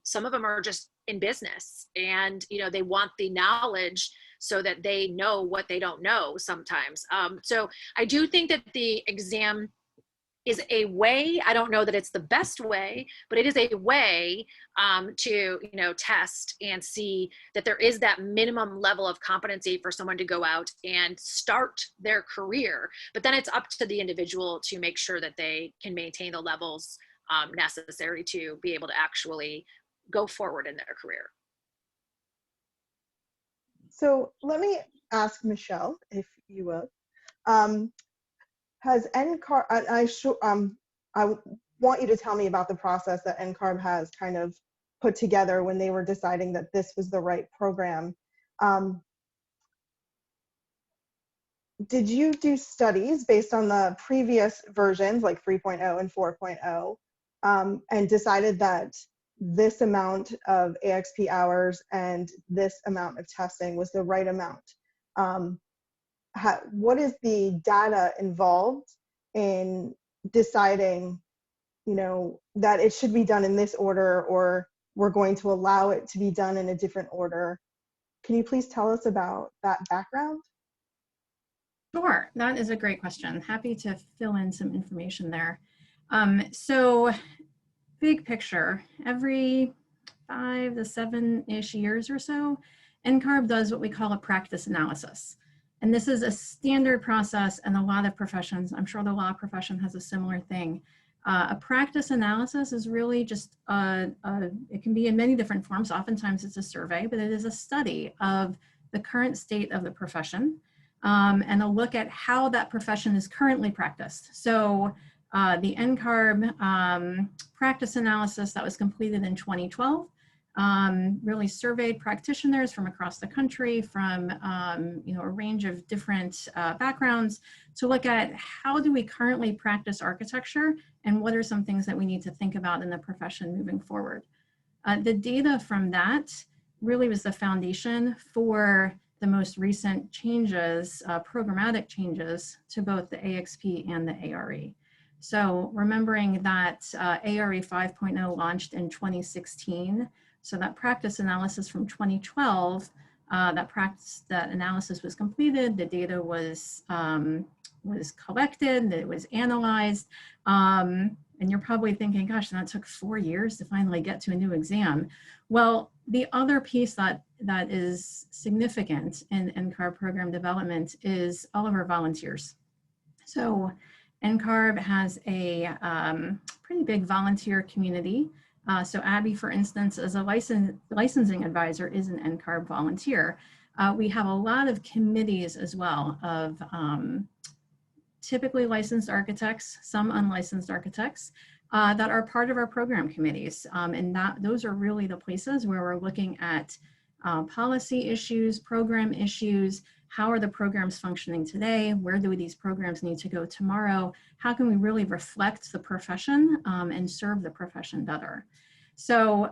Some of them are just in business, and, you know, they want the knowledge so that they know what they don't know sometimes. So I do think that the exam is a way. I don't know that it's the best way, but it is a way to, you know, test and see that there is that minimum level of competency for someone to go out and start their career. But then it's up to the individual to make sure that they can maintain the levels necessary to be able to actually go forward in their career.
So let me ask Michelle, if you will. Has Ncarb, I want you to tell me about the process that Ncarb has kind of put together when they were deciding that this was the right program. Did you do studies based on the previous versions like 3.0 and 4.0 and decided that this amount of AXP hours and this amount of testing was the right amount? What is the data involved in deciding, you know, that it should be done in this order, or we're going to allow it to be done in a different order? Can you please tell us about that background?
Sure, that is a great question. Happy to fill in some information there. So big picture, every 5 to 7-ish years or so, Ncarb does what we call a practice analysis. And this is a standard process in a lot of professions. I'm sure the law profession has a similar thing. A practice analysis is really just, it can be in many different forms. Oftentimes it's a survey, but it is a study of the current state of the profession and a look at how that profession is currently practiced. So the Ncarb practice analysis that was completed in 2012 really surveyed practitioners from across the country, from you know, a range of different backgrounds, to look at how do we currently practice architecture and what are some things that we need to think about in the profession moving forward. The data from that really was the foundation for the most recent changes, programmatic changes to both the AXP and the ARE. So remembering that ARE 5.0 launched in 2016, so that practice analysis from 2012, that analysis was completed, the data was collected, it was analyzed, and you're probably thinking, gosh, that took 4 years to finally get to a new exam. Well, the other piece that is significant in Ncarb program development is all of our volunteers. So Ncarb has a pretty big volunteer community. So Abby, for instance, as a licensing advisor, is an Ncarb volunteer. We have a lot of committees as well of typically licensed architects, some unlicensed architects, that are part of our program committees. And those are really the places where we're looking at policy issues, program issues, how are the programs functioning today? Where do these programs need to go tomorrow? How can we really reflect the profession and serve the profession better? So,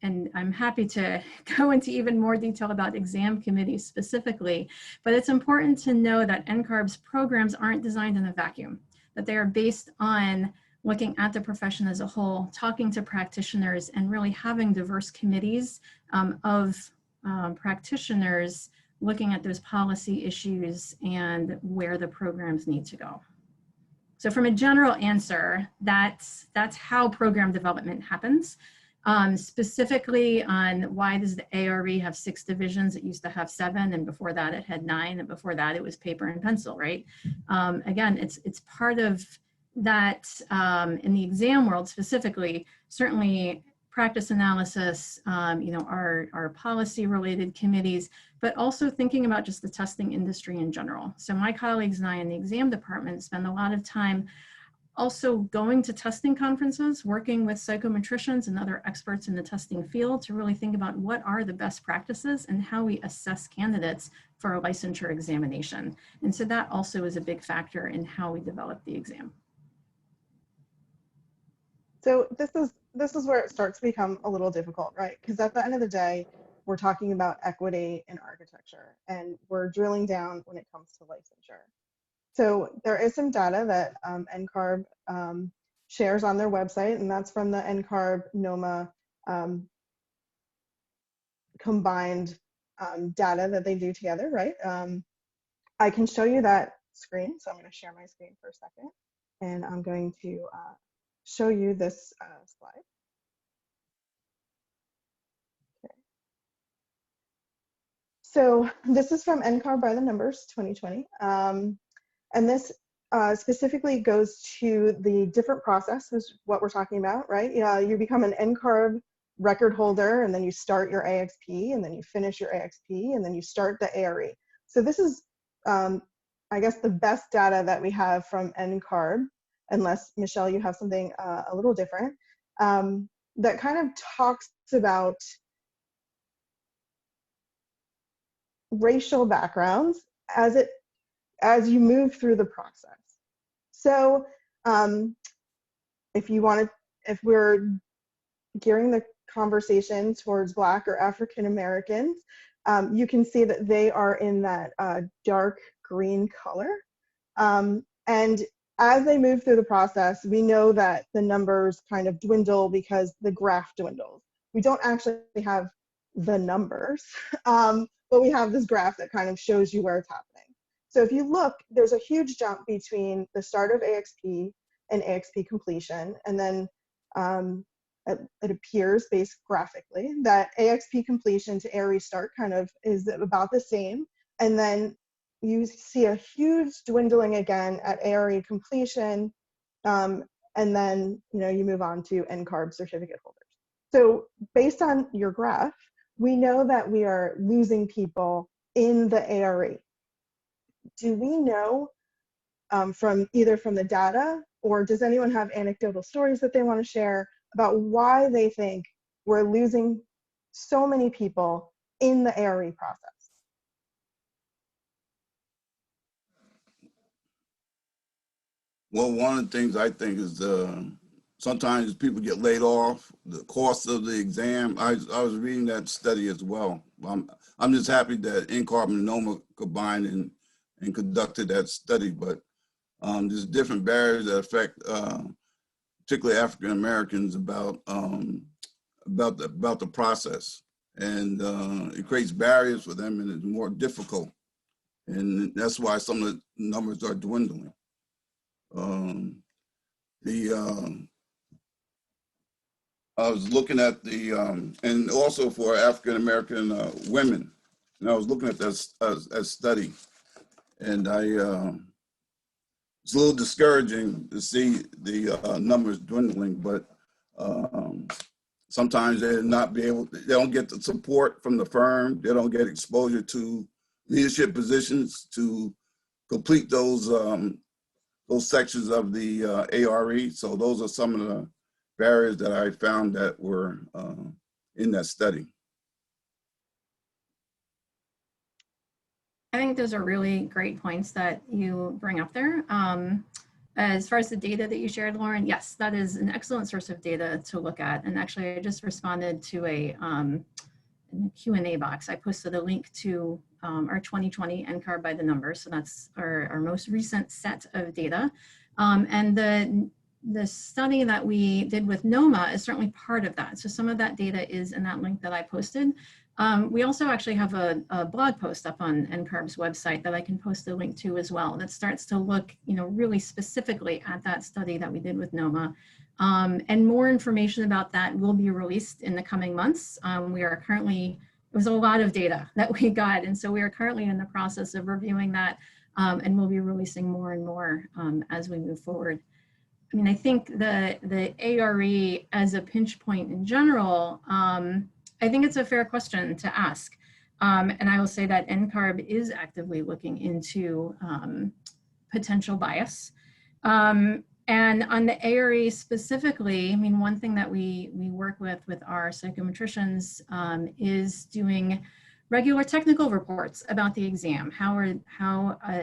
and I'm happy to go into even more detail about exam committees specifically, but it's important to know that Ncarb's programs aren't designed in a vacuum, that they are based on looking at the profession as a whole, talking to practitioners, and really having diverse committees of practitioners looking at those policy issues and where the programs need to go. So from a general answer, that's how program development happens. Specifically on why does the ARE have 6 divisions? It used to have 7, and before that it had 9, and before that it was paper and pencil, right? Again, it's part of that in the exam world specifically, certainly practice analysis, you know, our policy related committees, but also thinking about just the testing industry in general. So my colleagues and I in the exam department spend a lot of time also going to testing conferences, working with psychometricians and other experts in the testing field to really think about what are the best practices and how we assess candidates for a licensure examination. And so that also is a big factor in how we develop the exam.
So this is where it starts to become a little difficult, right? Because at the end of the day, we're talking about equity in architecture, and we're drilling down when it comes to licensure. So there is some data that Ncarb shares on their website, and that's from the Ncarb NOMA combined data that they do together, right? I can show you that screen, so I'm going to share my screen for a second, and I'm going to show you this slide. Okay. So this is from Ncarb by the Numbers 2020. And this specifically goes to the different process, is what we're talking about, right? You become an Ncarb record holder, and then you start your AXP, and then you finish your AXP, and then you start the ARE. So this is, I guess, the best data that we have from Ncarb, unless, Michelle, you have something a little different, that kind of talks about racial backgrounds as you move through the process. So if we're gearing the conversation towards Black or African Americans, you can see that they are in that dark green color. And as they move through the process, we know that the numbers kind of dwindle because the graph dwindles. We don't actually have the numbers, but we have this graph that kind of shows you where it's happening. So if you look, there's a huge jump between the start of AXP and AXP completion, and then it appears based graphically that AXP completion to ARE start kind of is about the same, and then you see a huge dwindling again at ARE completion, and then you move on to Ncarb certificate holders. So based on your graph, we know that we are losing people in the ARE. Do we know from either from the data, or does anyone have anecdotal stories that they want to share about why they think we're losing so many people in the ARE process?
Well, one of the things I think is sometimes people get laid off, the cost of the exam. I was reading that study as well. I'm just happy that Ncarb and NOMA combined and conducted that study, but there's different barriers that affect particularly African Americans about the process, and it creates barriers for them, and it's more difficult, and that's why some of the numbers are dwindling. I was looking at and also for African American women, and I was looking at that study, and it's a little discouraging to see the numbers dwindling, but sometimes they don't get the support from the firm. They don't get exposure to leadership positions to complete those sections of the ARE. So those are some of the barriers that I found that were in that study.
I think those are really great points that you bring up there. As far as the data that you shared, Lauren, yes, that is an excellent source of data to look at. And actually, I just responded to in the Q&A box. I posted a link to our 2020 Ncarb by the numbers. So that's our most recent set of data. And the study that we did with NOMA is certainly part of that. So some of that data is in that link that I posted. We also actually have a blog post up on Ncarb's website that I can post a link to as well that starts to look, really specifically at that study that we did with NOMA. And more information about that will be released in the coming months. We are currently, it was a lot of data that we got, and so we are currently in the process of reviewing that, and we'll be releasing more and more as we move forward. I mean, I think the ARE as a pinch point in general, I think it's a fair question to ask. And I will say that Ncarb is actively looking into potential bias. And on the ARE specifically, I mean, one thing that we work with our psychometricians is doing regular technical reports about the exam. How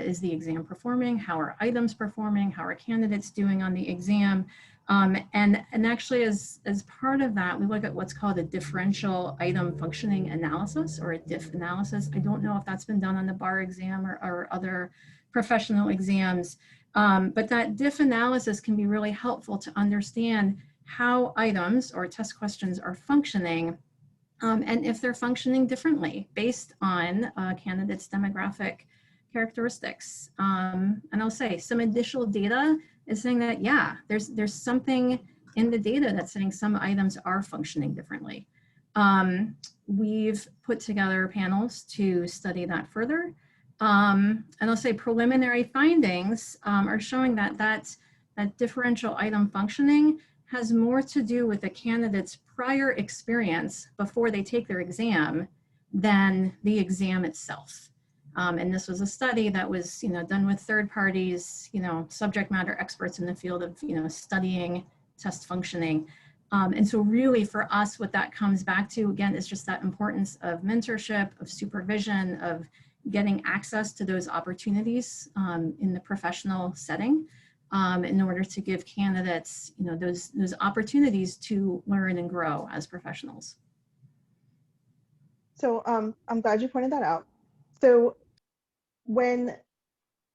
is the exam performing? How are items performing? How are candidates doing on the exam? And actually, as part of that, we look at what's called a differential item functioning analysis, or a diff analysis. I don't know if that's been done on the bar exam or other professional exams, but that diff analysis can be really helpful to understand how items or test questions are functioning, and if they're functioning differently based on candidates' demographic characteristics. And I'll say some additional data is saying that, yeah, there's something in the data that's saying some items are functioning differently. We've put together panels to study that further. And I'll say preliminary findings are showing that differential item functioning has more to do with the candidate's prior experience before they take their exam than the exam itself. And this was a study that was, done with third parties, subject matter experts in the field of, studying test functioning. And so really for us, what that comes back to, again, is just that importance of mentorship, of supervision, of getting access to those opportunities in the professional setting in order to give candidates, those opportunities to learn and grow as professionals.
So I'm glad you pointed that out. So when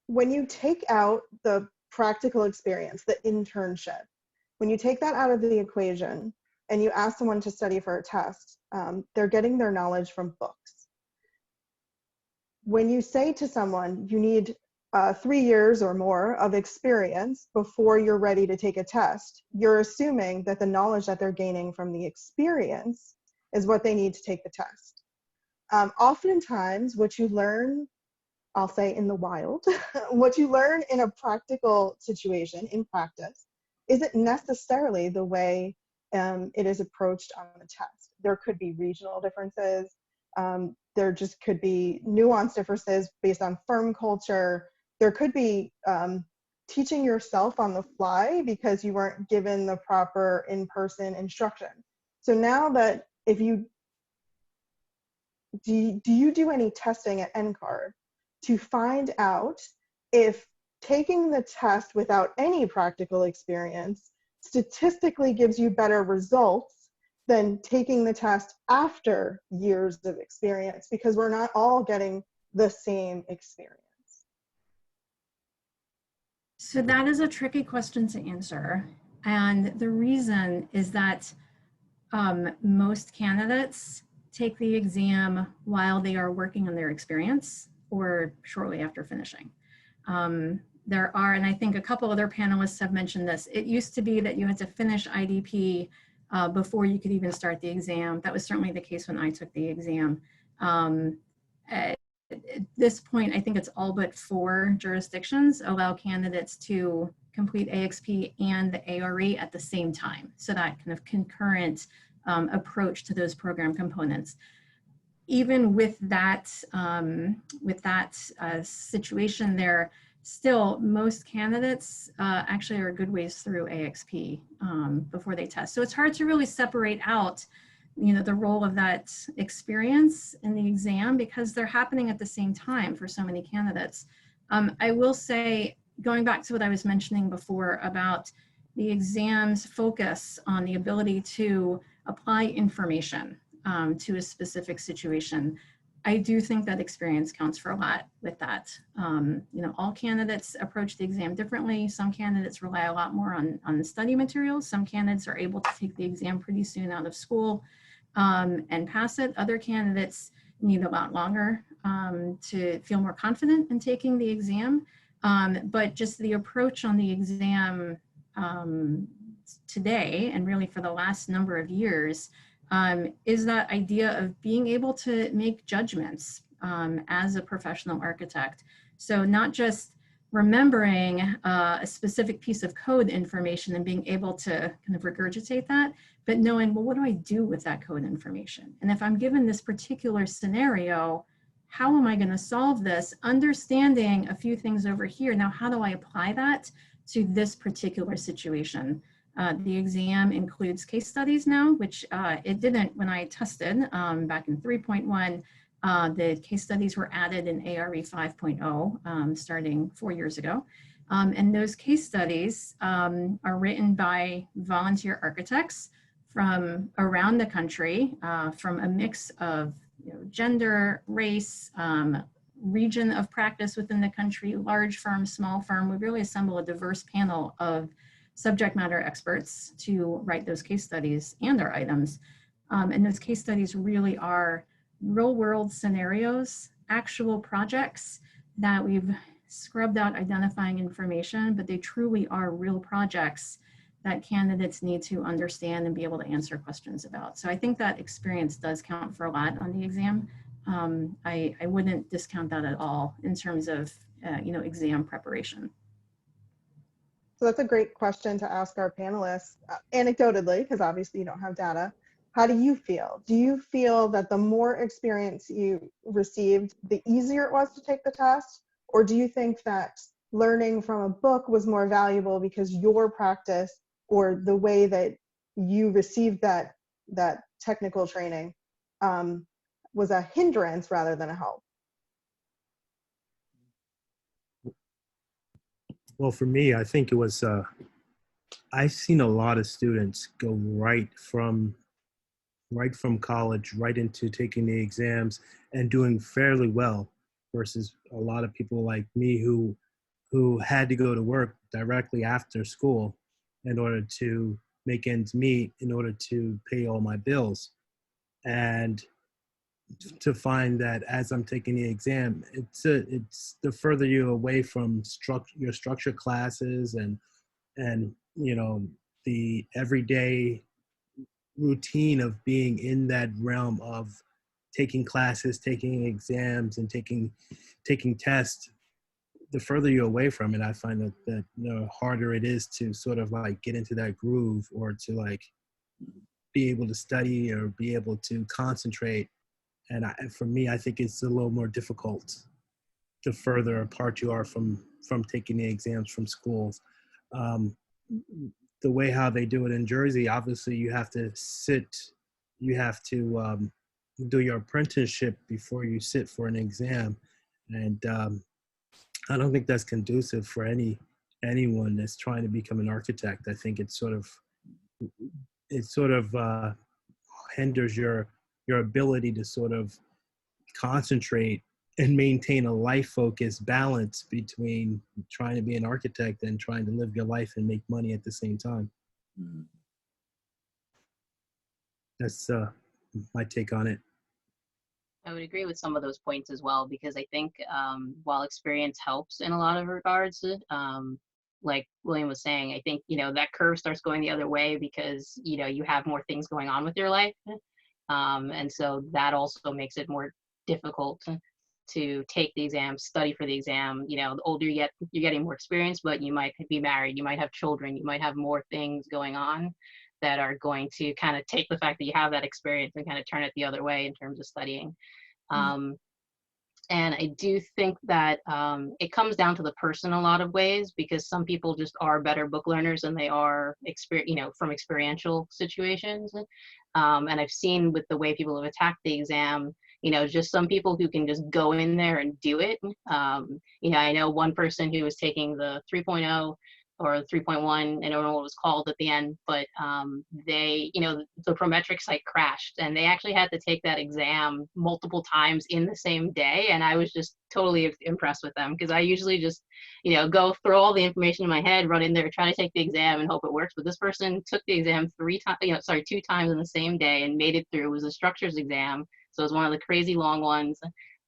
you take out the practical experience, the internship, when you take that out of the equation and you ask someone to study for a test, they're getting their knowledge from books. When you say to someone, you need 3 years or more of experience before you're ready to take a test, you're assuming that the knowledge that they're gaining from the experience is what they need to take the test. Oftentimes, what you learn, I'll say in the wild, what you learn in a practical situation, in practice, isn't necessarily the way it is approached on the test. There could be regional differences. There just could be nuanced differences based on firm culture. There could be teaching yourself on the fly because you weren't given the proper in-person instruction. So now that if you, do you do any testing at Ncarb to find out if taking the test without any practical experience statistically gives you better results than taking the test after years of experience, because we're not all getting the same experience?
So that is a tricky question to answer. And the reason is that most candidates take the exam while they are working on their experience or shortly after finishing. There are, and I think a couple other panelists have mentioned this, it used to be that you had to finish IDP before you could even start the exam. That was certainly the case when I took the exam. At this point, I think it's all but 4 jurisdictions allow candidates to complete AXP and the ARE at the same time. So that kind of concurrent approach to those program components. Even with that situation there, still most candidates actually are a good ways through AXP before they test. So it's hard to really separate out, the role of that experience in the exam because they're happening at the same time for so many candidates. I will say, going back to what I was mentioning before about the exam's focus on the ability to apply information to a specific situation, I do think that experience counts for a lot with that. All candidates approach the exam differently. Some candidates rely a lot more on study materials. Some candidates are able to take the exam pretty soon out of school and pass it. Other candidates need a lot longer to feel more confident in taking the exam. But just the approach on the exam today, and really for the last number of years, is that idea of being able to make judgments as a professional architect. So not just remembering a specific piece of code information and being able to kind of regurgitate that, but knowing, well, what do I do with that code information? And if I'm given this particular scenario, how am I going to solve this? Understanding a few things over here. Now, how do I apply that to this particular situation? The exam includes case studies now, which it didn't when I tested back in 3.1. The case studies were added in ARE 5.0 starting 4 years ago. And those case studies are written by volunteer architects from around the country, from a mix of gender, race, region of practice within the country, large firm, small firm. We really assemble a diverse panel of subject matter experts to write those case studies and our items. And those case studies really are real world scenarios, actual projects that we've scrubbed out identifying information, but they truly are real projects that candidates need to understand and be able to answer questions about. So I think that experience does count for a lot on the exam. I wouldn't discount that at all in terms of exam preparation.
So that's a great question to ask our panelists. Anecdotally, because obviously you don't have data, how do you feel? Do you feel that the more experience you received, the easier it was to take the test? Or do you think that learning from a book was more valuable because your practice or the way that you received that technical training was a hindrance rather than a help?
Well, for me, I think it was, I've seen a lot of students go right from college right into taking the exams and doing fairly well versus a lot of people like me who had to go to work directly after school in order to make ends meet, in order to pay all my bills. And to find that as I'm taking the exam, it's the further you're away from your structured classes and you know, the everyday routine of being in that realm of taking classes, taking exams, and taking tests, the further you're away from it, I find that the harder it is to sort of like get into that groove or to like be able to study or be able to concentrate. And for me, I think it's a little more difficult the further apart you are from taking the exams from schools. The way how they do it in Jersey, obviously you have to do your apprenticeship before you sit for an exam. And I don't think that's conducive for anyone that's trying to become an architect. I think it sort of hinders your ability to sort of concentrate and maintain a life focus balance between trying to be an architect and trying to live your life and make money at the same time.
Mm.
That's my take on it.
I would agree with some of those points as well, because I think while experience helps in a lot of regards, like William was saying, I think, that curve starts going the other way because, you have more things going on with your life. And so that also makes it more difficult to take the exam, study for the exam. The older you get, you're getting more experience, but you might be married, you might have children, you might have more things going on that are going to kind of take the fact that you have that experience and kind of turn it the other way in terms of studying. And I do think that it comes down to the person in a lot of ways, because some people just are better book learners than they are from experiential situations. And I've seen with the way people have attacked the exam, just some people who can just go in there and do it. I know one person who was taking the 3.0 or 3.1, I don't know what it was called at the end, but they, the Prometric site crashed and they actually had to take that exam multiple times in the same day. And I was just totally impressed with them, because I usually just, go throw all the information in my head, run in there, try to take the exam and hope it works. But this person took the exam 2 times in the same day and made it through. It was a structures exam. So it was one of the crazy long ones,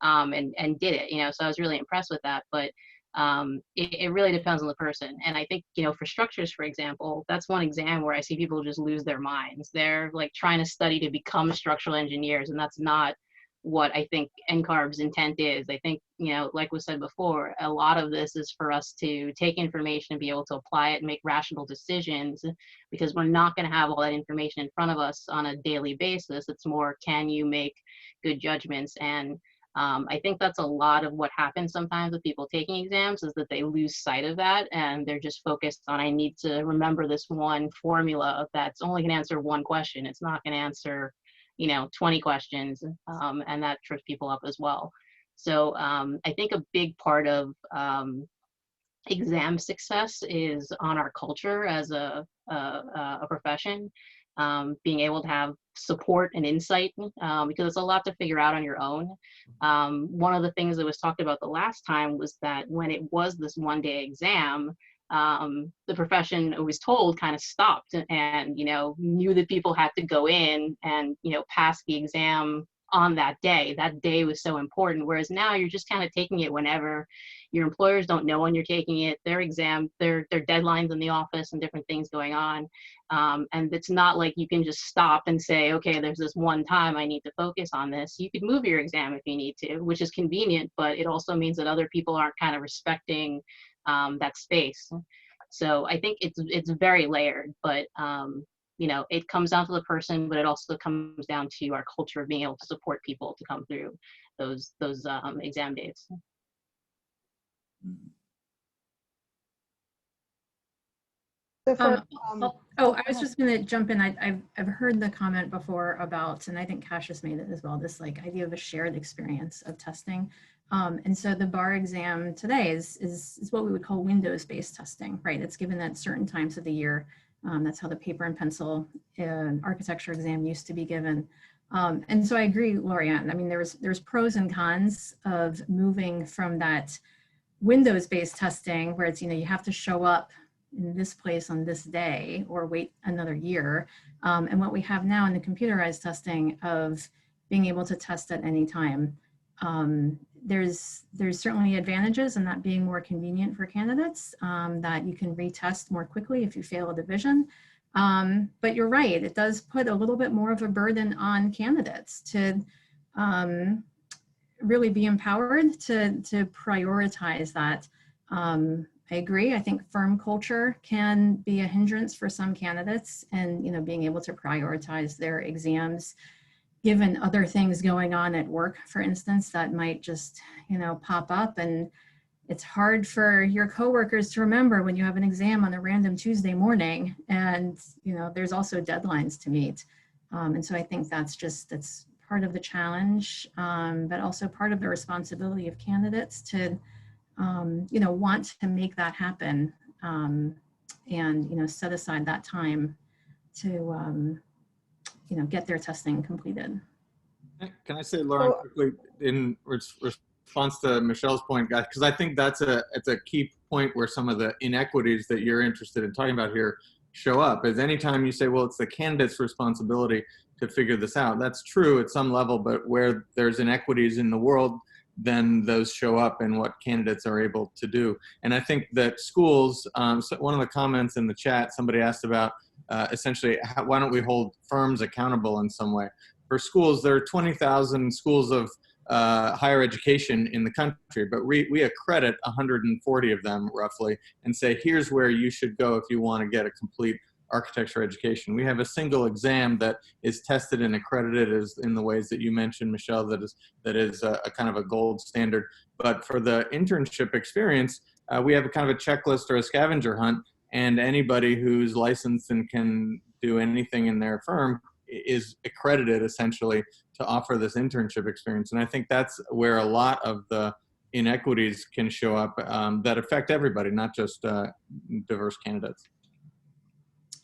and did it, so I was really impressed with that. But it really depends on the person. And I think, for structures, for example, that's one exam where I see people just lose their minds. They're like trying to study to become structural engineers, and that's not what I think Ncarb's intent is. I think, like was said before, a lot of this is for us to take information and be able to apply it and make rational decisions, because we're not going to have all that information in front of us on a daily basis. It's more, can you make good judgments? And I think that's a lot of what happens sometimes with people taking exams, is that they lose sight of that and they're just focused on, I need to remember this one formula that's only going to answer one question. It's not going to answer 20 questions, and that trips people up as well. So I think a big part of exam success is on our culture as a profession, being able to have support and insight, because it's a lot to figure out on your own. One of the things that was talked about the last time was that when it was this one-day exam, the profession, it was told, kind of stopped and knew that people had to go in and pass the exam on that day. That day was so important, whereas now you're just kind of taking it whenever. Your employers don't know when you're taking it. Their exam, their deadlines in the office and different things going on, and it's not like you can just stop and say, okay, there's this one time I need to focus on this. You could move your exam if you need to, which is convenient, but it also means that other people aren't kind of respecting that space. So I think it's very layered, but you know, it comes down to the person, but it also comes down to our culture of being able to support people to come through those exam dates.
So for,
I was just going to jump in. I've heard the comment before about, and I think Cassius made it as well, this like idea of a shared experience of testing. And so the bar exam today is what we would call Windows-based testing, right? It's given at certain times of the year. That's how the paper and pencil architecture exam used to be given. And so I agree, LoriAnne. I mean, there's pros and cons of moving from that Windows-based testing where it's, you know, you have to show up in this place on this day or wait another year. And what we have now in the computerized testing of being able to test at any time. There's certainly advantages in that being more convenient for candidates, that you can retest more quickly if you fail a division. But you're right, it does put a little bit more of a burden on candidates to really be empowered to prioritize that. I agree. I think firm culture can be a hindrance for some candidates, and you know, being able to prioritize their exams given other things going on at work, for instance, that might just, you know, pop up, and it's hard for your coworkers to remember when you have an exam on a random Tuesday morning, and you know, there's also deadlines to meet. And so I think that's part of the challenge, but also part of the responsibility of candidates to you know, want to make that happen, and you know, set aside that time to you know, get their testing completed.
Can I say, Lauren, quickly in response to Michelle's point, because I think it's a key point where some of the inequities that you're interested in talking about here show up. Is anytime you say, well, it's the candidate's responsibility to figure this out. That's true at some level, but where there's inequities in the world, then those show up in what candidates are able to do. And I think that schools, so one of the comments in the chat, somebody asked about essentially, why don't we hold firms accountable in some way? For schools, there are 20,000 schools of higher education in the country, but we accredit 140 of them roughly and say, here's where you should go if you want to get a complete architecture education. We have a single exam that is tested and accredited as in the ways that you mentioned, Michelle, that is a kind of a gold standard. But for the internship experience, we have a kind of a checklist or a scavenger hunt, and anybody who's licensed and can do anything in their firm is accredited essentially to offer this internship experience. And I think that's where a lot of the inequities can show up that affect everybody, not just diverse candidates.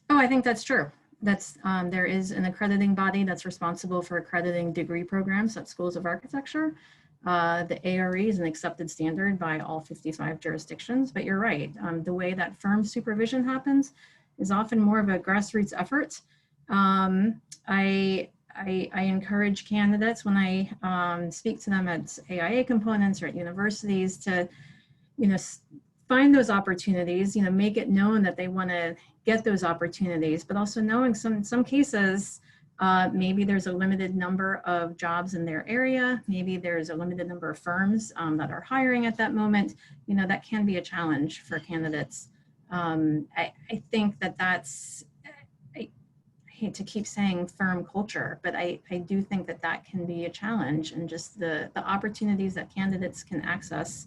Oh, I think that's true. That's there is an accrediting body that's responsible for accrediting degree programs at schools of architecture. The ARE is an accepted standard by all 55 jurisdictions, but you're right. The way that firm supervision happens is often more of a grassroots effort. I encourage candidates when I speak to them at AIA components or at universities to, you know, find those opportunities, you know, make it known that they want to get those opportunities, but also knowing some cases, maybe there's a limited number of jobs in their area. Maybe there's a limited number of firms that are hiring at that moment. You know, that can be a challenge for candidates. I think that's, I hate to keep saying firm culture, but I do think that can be a challenge, and just the opportunities that candidates can access,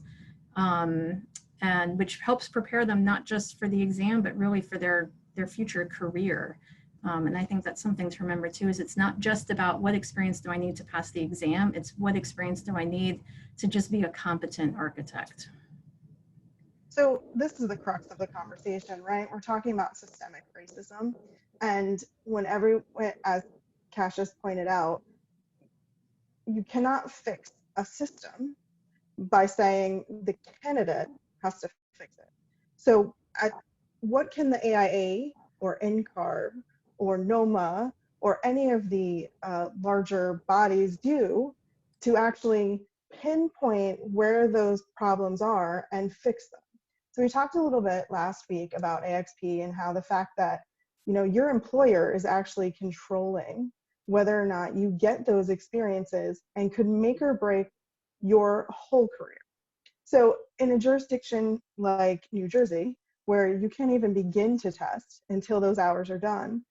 and which helps prepare them not just for the exam, but really for their future career. And I think that's something to remember too, is it's not just about what experience do I need to pass the exam, it's what experience do I need to just be a competent architect.
So this is the crux of the conversation, right? We're talking about systemic racism. And as Cassius pointed out, you cannot fix a system by saying the candidate has to fix it. So what can the AIA or Ncarb or NOMA or any of the larger bodies do to actually pinpoint where those problems are and fix them? So we talked a little bit last week about AXP and how the fact that, you know, your employer is actually controlling whether or not you get those experiences and could make or break your whole career. So in a jurisdiction like New Jersey, where you can't even begin to test until those hours are done.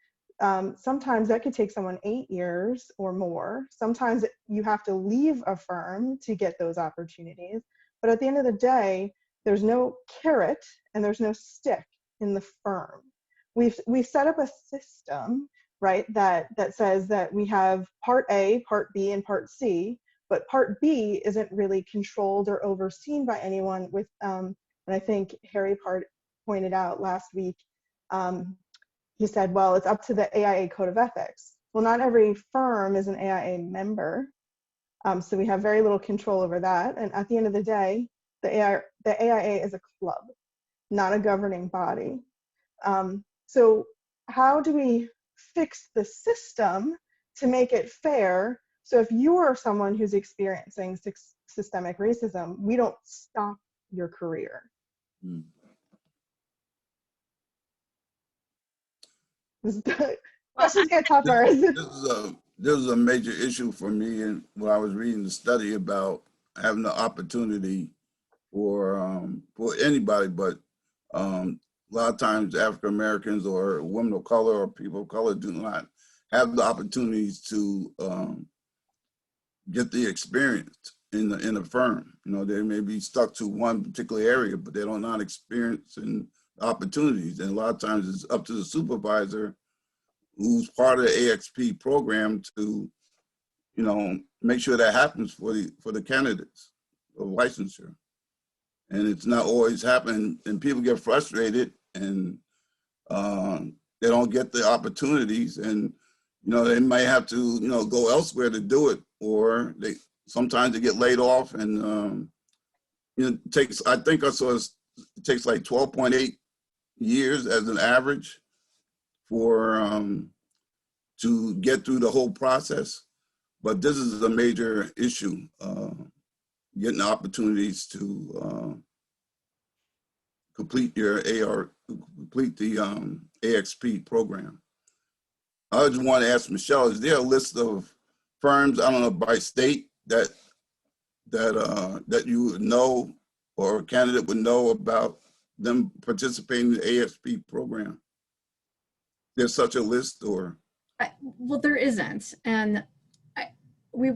Sometimes that could take someone 8 years or more. Sometimes you have to leave a firm to get those opportunities. But at the end of the day, there's no carrot and there's no stick in the firm. We've set up a system, right, that says that we have part A, part B, and part C, but part B isn't really controlled or overseen by anyone with, and I think Harry pointed out last week, he said, well, it's up to the Aia Code of Ethics. Well, not every firm is an AIA member, so we have very little control over that. And at the end of the day, the AIA is a club, not a governing body. So how do we fix the system to make it fair? So if you are someone who's experiencing systemic racism, we don't stop your career. Questions get tougher.
This is a major issue for me, and when I was reading the study about having the opportunity for anybody, but a lot of times African Americans or women of color or people of color do not have the opportunities to get the experience in the firm. You know, they may be stuck to one particular area, but they don't not experience and opportunities. And a lot of times it's up to the supervisor, who's part of the AXP program, to, you know, make sure that happens for the candidates of licensure. And it's not always happening, and people get frustrated, and they don't get the opportunities, and you know, they may have to, you know, go elsewhere to do it, or sometimes they get laid off, and you know, it takes, I think I saw it takes like 12.8 years as an average for to get through the whole process. But this is a major issue, getting opportunities to complete your complete the AXP program. I just want to ask Michelle, is there a list of firms, I don't know, by state that you would know, or a candidate would know about them participating in the AXP program? There's such a list, or?
Well, there isn't, and we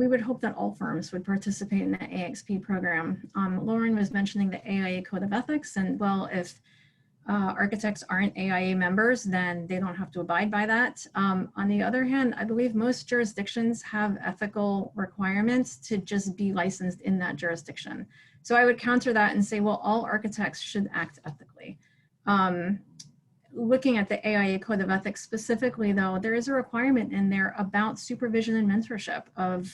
would hope that all firms would participate in the AXP program. Lauren was mentioning the AIA Code of Ethics, and well, if architects aren't AIA members, then they don't have to abide by that. On the other hand, I believe most jurisdictions have ethical requirements to just be licensed in that jurisdiction. So I would counter that and say, well, all architects should act ethically. Looking at the AIA Code of Ethics specifically, though, there is a requirement in there about supervision and mentorship of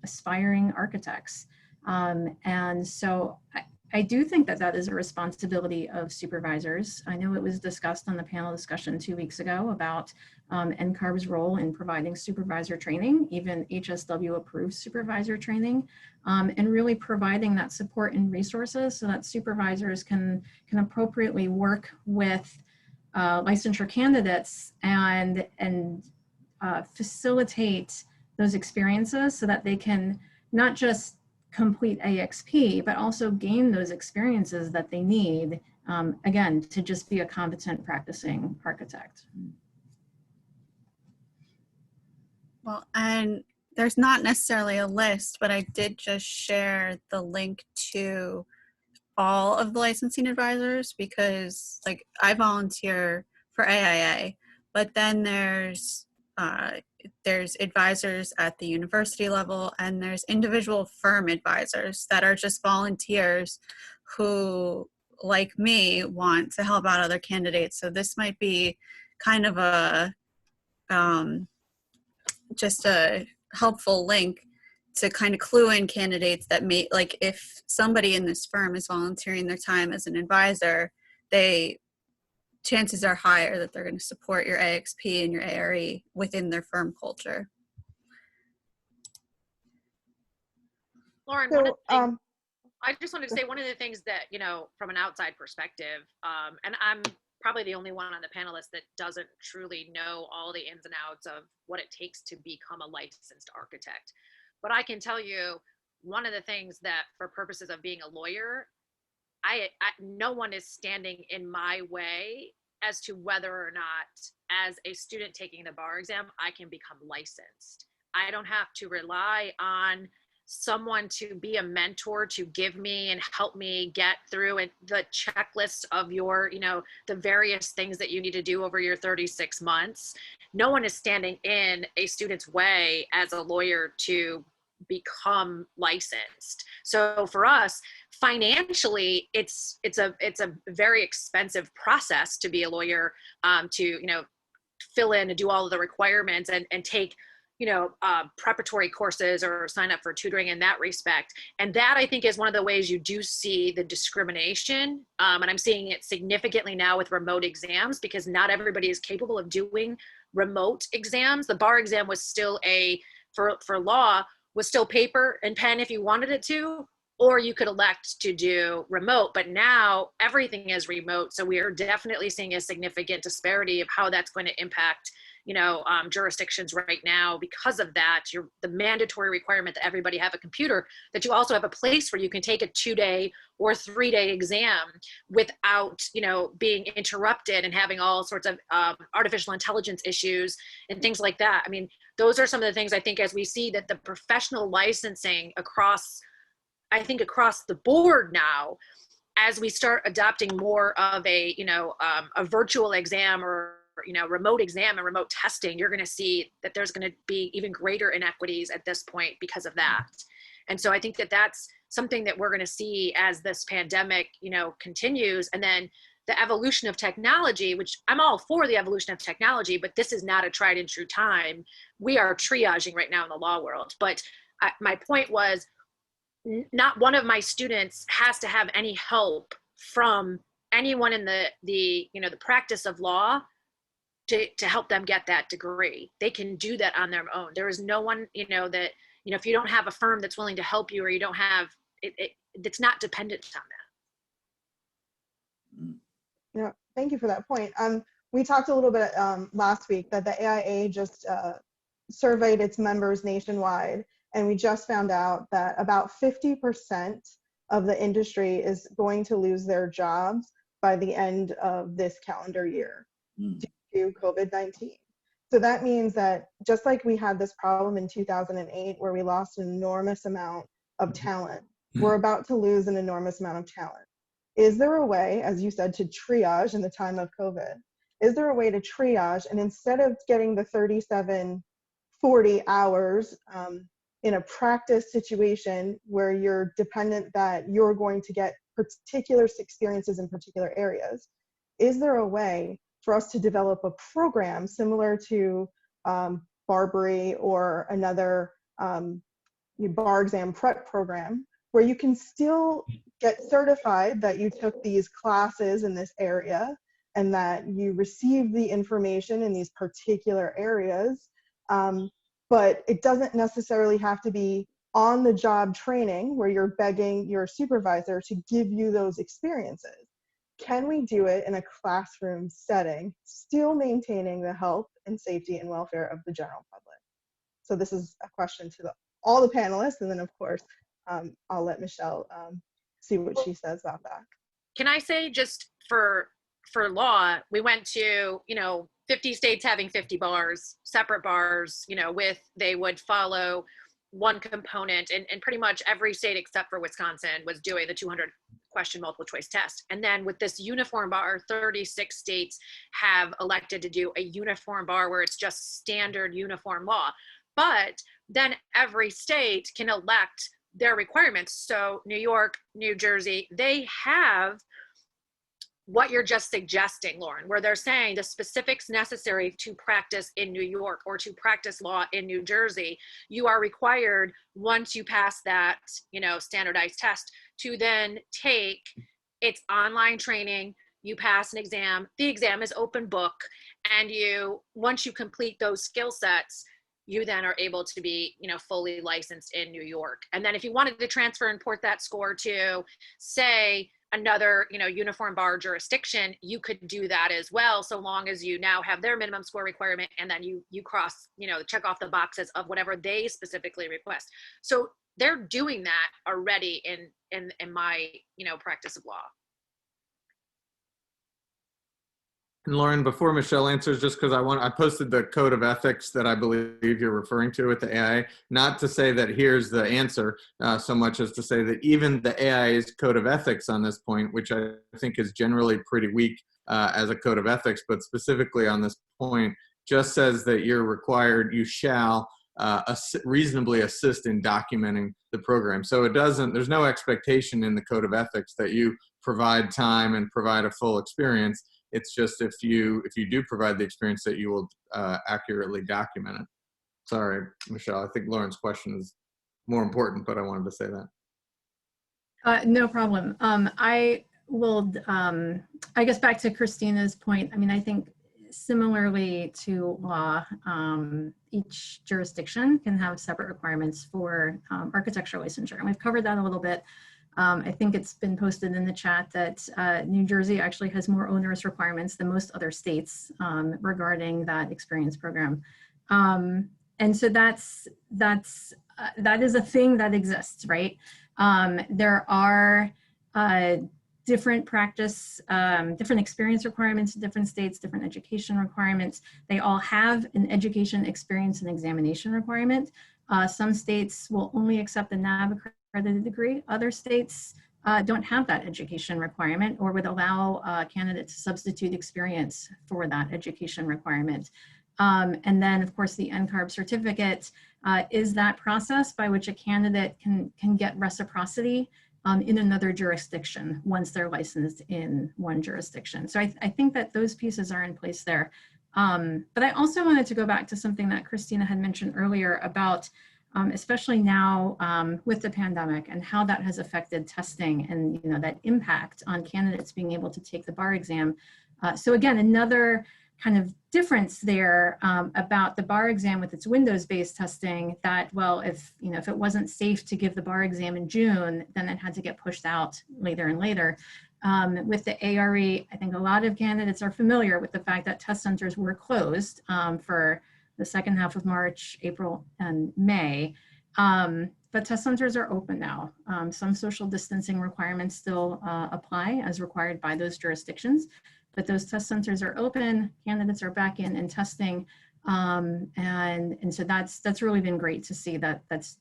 aspiring architects. And so I do think that that is a responsibility of supervisors. I know it was discussed on the panel discussion 2 weeks ago about Ncarb's role in providing supervisor training, even HSW approved supervisor training, and really providing that support and resources so that supervisors can appropriately work with licensure candidates and facilitate those experiences so that they can not just complete AXP, but also gain those experiences that they need, again, to just be a competent practicing architect.
Well, and there's not necessarily a list, but I did just share the link to all of the licensing advisors, because like I volunteer for AIA, but then there's advisors at the university level, and there's individual firm advisors that are just volunteers who, like me, want to help out other candidates. So this might be kind of a just a helpful link to kind of clue in candidates that may, like if somebody in this firm is volunteering their time as an advisor, chances are higher that they're going to support your AXP and your ARE within their firm culture.
Lauren,
So,
one of the things, I just wanted to say one of the things that, you know, from an outside perspective, and I'm probably the only one on the panelists that doesn't truly know all the ins and outs of what it takes to become a licensed architect. But I can tell you, one of the things that for purposes of being a lawyer, no one is standing in my way as to whether or not, as a student taking the bar exam, I can become licensed. I don't have to rely on someone to be a mentor to give me and help me get through the checklist of your, the various things that you need to do over your 36 months. No one is standing in a student's way as a lawyer to become licensed. So for us, financially, it's a very expensive process to be a lawyer, to fill in and do all of the requirements and take preparatory courses or sign up for tutoring in that respect. And that, I think, is one of the ways you do see the discrimination. And I'm seeing it significantly now with remote exams, because not everybody is capable of doing remote exams. The bar exam was still for law, was still paper and pen if you wanted it to, or you could elect to do remote. But now everything is remote. So we are definitely seeing a significant disparity of how that's going to impact jurisdictions right now. Because of that, the mandatory requirement that everybody have a computer, that you also have a place where you can take a 2-day or 3-day exam without, being interrupted and having all sorts of artificial intelligence issues and things like that. I mean, those are some of the things I think, as we see that the professional licensing across the board now, as we start adopting more of a virtual exam or remote exam and remote testing, you're going to see that there's going to be even greater inequities at this point because of that. And so I think that that's something that we're going to see as this pandemic, continues. And then the evolution of technology, which I'm all for the evolution of technology, but this is not a tried and true time. We are triaging right now in the law world. But my point was, not one of my students has to have any help from anyone in the practice of law to help them get that degree. They can do that on their own. There is no one, that, if you don't have a firm that's willing to help you, or you don't have it's not dependent on that.
Yeah, thank you for that point. We talked a little bit last week that the AIA just surveyed its members nationwide, and we just found out that about 50% of the industry is going to lose their jobs by the end of this calendar year due to COVID-19. So that means that just like we had this problem in 2008 where we lost an enormous amount of talent, we're about to lose an enormous amount of talent. Is there a way, as you said, to triage in the time of COVID? Is there a way to triage, and instead of getting the 37, 40 hours in a practice situation where you're dependent that you're going to get particular experiences in particular areas, is there a way for us to develop a program similar to Barbri or another bar exam prep program, where you can still get certified that you took these classes in this area and that you received the information in these particular areas, but it doesn't necessarily have to be on-the-job training where you're begging your supervisor to give you those experiences. Can we do it in a classroom setting, still maintaining the health and safety and welfare of the general public? So this is a question to all the panelists, and then of course, I'll let Michelle see what she says about that.
Can I say, just for law, we went to, 50 states having 50 bars, separate bars, they would follow one component, and pretty much every state except for Wisconsin was doing the 200 question multiple choice test. And then with this uniform bar, 36 states have elected to do a uniform bar where it's just standard uniform law. But then every state can elect their requirements. So New York, New Jersey, they have what you're just suggesting, Lauren, where they're saying the specifics necessary to practice in New York or to practice law in New Jersey, you are required, once you pass that, standardized test, to then take its online training. You pass an exam. The exam is open book, and once you complete those skill sets, you then are able to be, fully licensed in New York. And then if you wanted to transfer and port that score to, say, another, uniform bar jurisdiction, you could do that as well, so long as you now have their minimum score requirement, and then you cross, check off the boxes of whatever they specifically request. So they're doing that already in my, practice of law.
And Lauren, before Michelle answers, just because I posted the code of ethics that I believe you're referring to with the AI, not to say that here's the answer so much as to say that even the AI's code of ethics on this point, which I think is generally pretty weak as a code of ethics, but specifically on this point, just says that you shall reasonably assist in documenting the program. So there's no expectation in the code of ethics that you provide time and provide a full experience. It's just if you do provide the experience that you will accurately document it. Sorry, Michelle, I think Lauren's question is more important, but I wanted to say that.
No problem. I will, I guess back to Christina's point, I mean, I think similarly to law, each jurisdiction can have separate requirements for architectural licensure. And we've covered that a little bit. I think it's been posted in the chat that New Jersey actually has more onerous requirements than most other states regarding that experience program. And so that is a thing that exists, right? There are different practice, different experience requirements, different states, different education requirements. They all have an education, experience, and examination requirement. Some states will only accept the NAB accredited degree. Other states don't have that education requirement or would allow a candidate to substitute experience for that education requirement. And then, of course, the Ncarb certificate is that process by which a candidate can get reciprocity in another jurisdiction once they're licensed in one jurisdiction. So I think that those pieces are in place there. But I also wanted to go back to something that Kristina had mentioned earlier about, especially now with the pandemic and how that has affected testing and that impact on candidates being able to take the bar exam. So again, another kind of difference there about the bar exam with its Windows-based testing that, well, if it wasn't safe to give the bar exam in June, then it had to get pushed out later and later. With the ARE, I think a lot of candidates are familiar with the fact that test centers were closed for the second half of March, April, and May. But test centers are open now. Some social distancing requirements still apply as required by those jurisdictions, but those test centers are open, candidates are back in testing. And so that's really been great to see that that's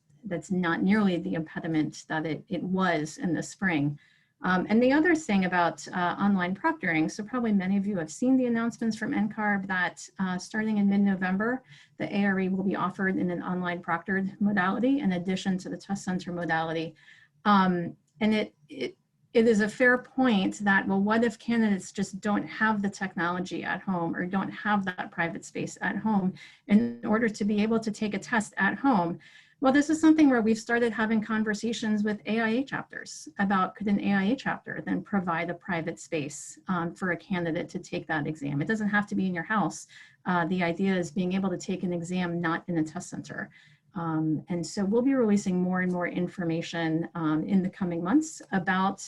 not nearly the impediment that it was in the spring. And the other thing about online proctoring, so probably many of you have seen the announcements from Ncarb that starting in mid-November, the ARE will be offered in an online proctored modality in addition to the test center modality. And it is a fair point that, well, what if candidates just don't have the technology at home or don't have that private space at home in order to be able to take a test at home? Well, this is something where we've started having conversations with AIA chapters about could an AIA chapter then provide a private space for a candidate to take that exam. It doesn't have to be in your house. The idea is being able to take an exam not in a test center. And so we'll be releasing more and more information in the coming months about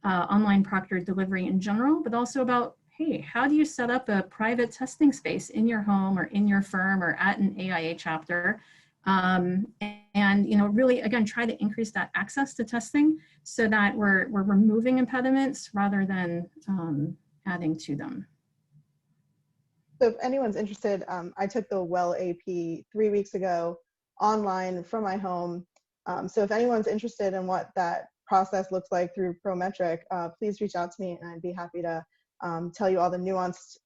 online proctored delivery in general, but also about, hey, how do you set up a private testing space in your home or in your firm or at an AIA chapter? And really, again, try to increase that access to testing so that we're removing impediments rather than adding to them.
So if anyone's interested, I took the Well AP 3 weeks ago online from my home. So if anyone's interested in what that process looks like through Prometric, please reach out to me and I'd be happy to tell you all the nuanced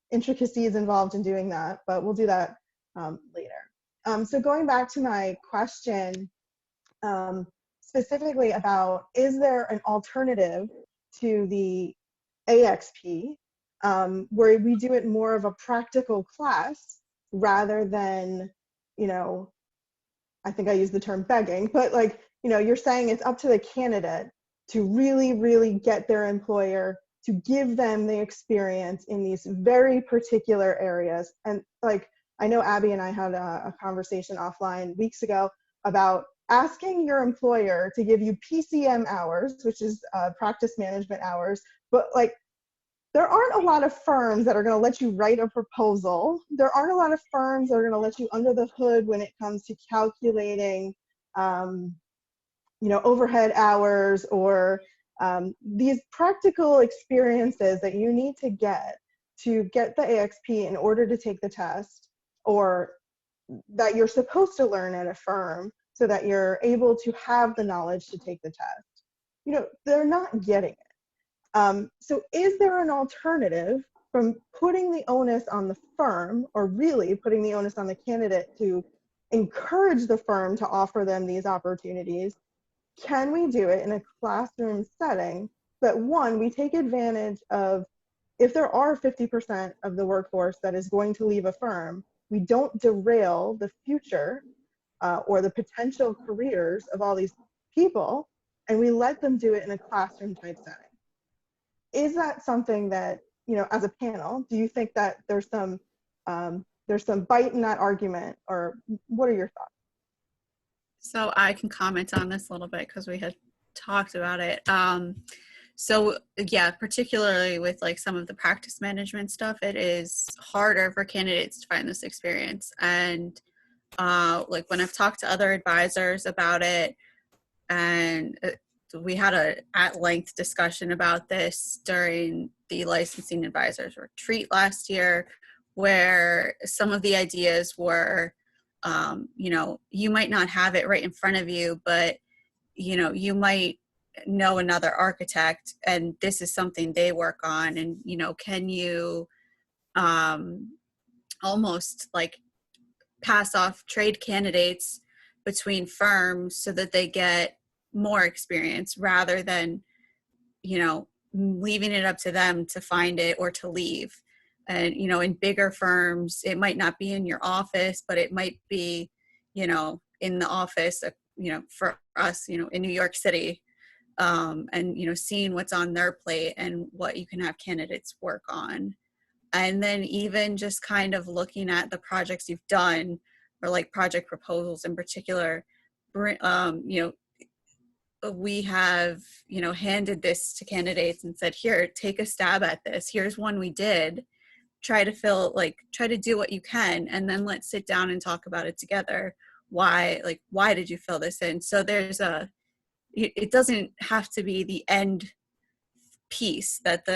intricacies involved in doing that, but we'll do that later. So going back to my question, specifically about, is there an alternative to the AXP where we do it more of a practical class rather than, I think I use the term begging, but like, you're saying it's up to the candidate to really, really get their employer to give them the experience in these very particular areas. And like, I know Abby and I had a conversation offline weeks ago about asking your employer to give you PCM hours, which is practice management hours, but like, there aren't a lot of firms that are going to let you write a proposal. There aren't a lot of firms that are going to let you under the hood when it comes to calculating you know, overhead hours, or these practical experiences that you need to get the AXP in order to take the test, or that you're supposed to learn at a firm so that you're able to have the knowledge to take the test. You know, they're not getting it. So is there an alternative from putting the onus on the firm, or really putting the onus on the candidate to encourage the firm to offer them these opportunities? Can we do it in a classroom setting? But one, we take advantage of, if there are 50% of the workforce that is going to leave a firm, we don't derail the future or the potential careers of all these people, and we let them do it in a classroom type setting. Is that something that, you know, as a panel, do you think that there's some bite in that argument, or what are your thoughts?
So I can comment on this a little bit because we had talked about it. So yeah, particularly with like some of the practice management stuff, it is harder for candidates to find this experience. And like when I've talked to other advisors about it, and we had a at-length discussion about this during the licensing advisors retreat last year, where some of the ideas were, you know, you might not have it right in front of you, but, you know, you might know another architect and this is something they work on. And, you know, can you almost like pass off trade candidates between firms so that they get more experience rather than, you know, leaving it up to them to find it or to leave. And, you know, in bigger firms, it might not be in your office, but it might be, you know, in the office, you know, for us, you know, in New York City, and, you know, seeing what's on their plate and what you can have candidates work on. And then even just kind of looking at the projects you've done, or like project proposals in particular, you know, we have, you know, handed this to candidates and said, here, take a stab at this. Here's one we did. Try to do what you can, and then let's sit down and talk about it together. Why did you fill this in? So it doesn't have to be the end piece that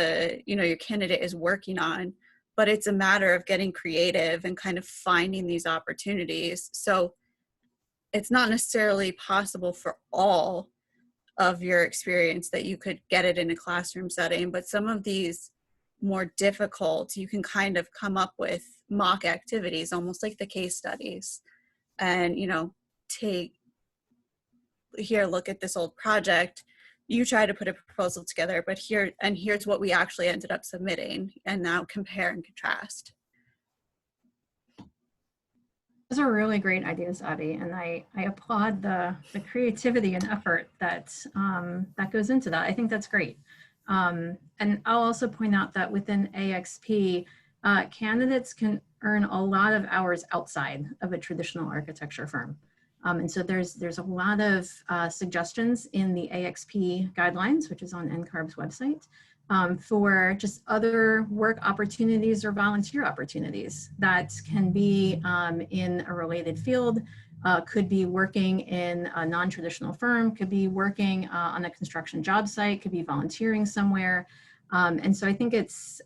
your candidate is working on, but it's a matter of getting creative and kind of finding these opportunities. So it's not necessarily possible for all of your experience that you could get it in a classroom setting, but some of these more difficult, you can kind of come up with mock activities, almost like the case studies, and, you know, look at this old project, you try to put a proposal together, but here's what we actually ended up submitting, and now compare and contrast.
Those are really great ideas, Abby, and I applaud the creativity and effort that goes into that. I think that's great. And I'll also point out that within AXP, candidates can earn a lot of hours outside of a traditional architecture firm. And so there's a lot of suggestions in the AXP guidelines, which is on Ncarb's website, for just other work opportunities or volunteer opportunities that can be in a related field, could be working in a non-traditional firm, could be working on a construction job site, could be volunteering somewhere. And so I think it's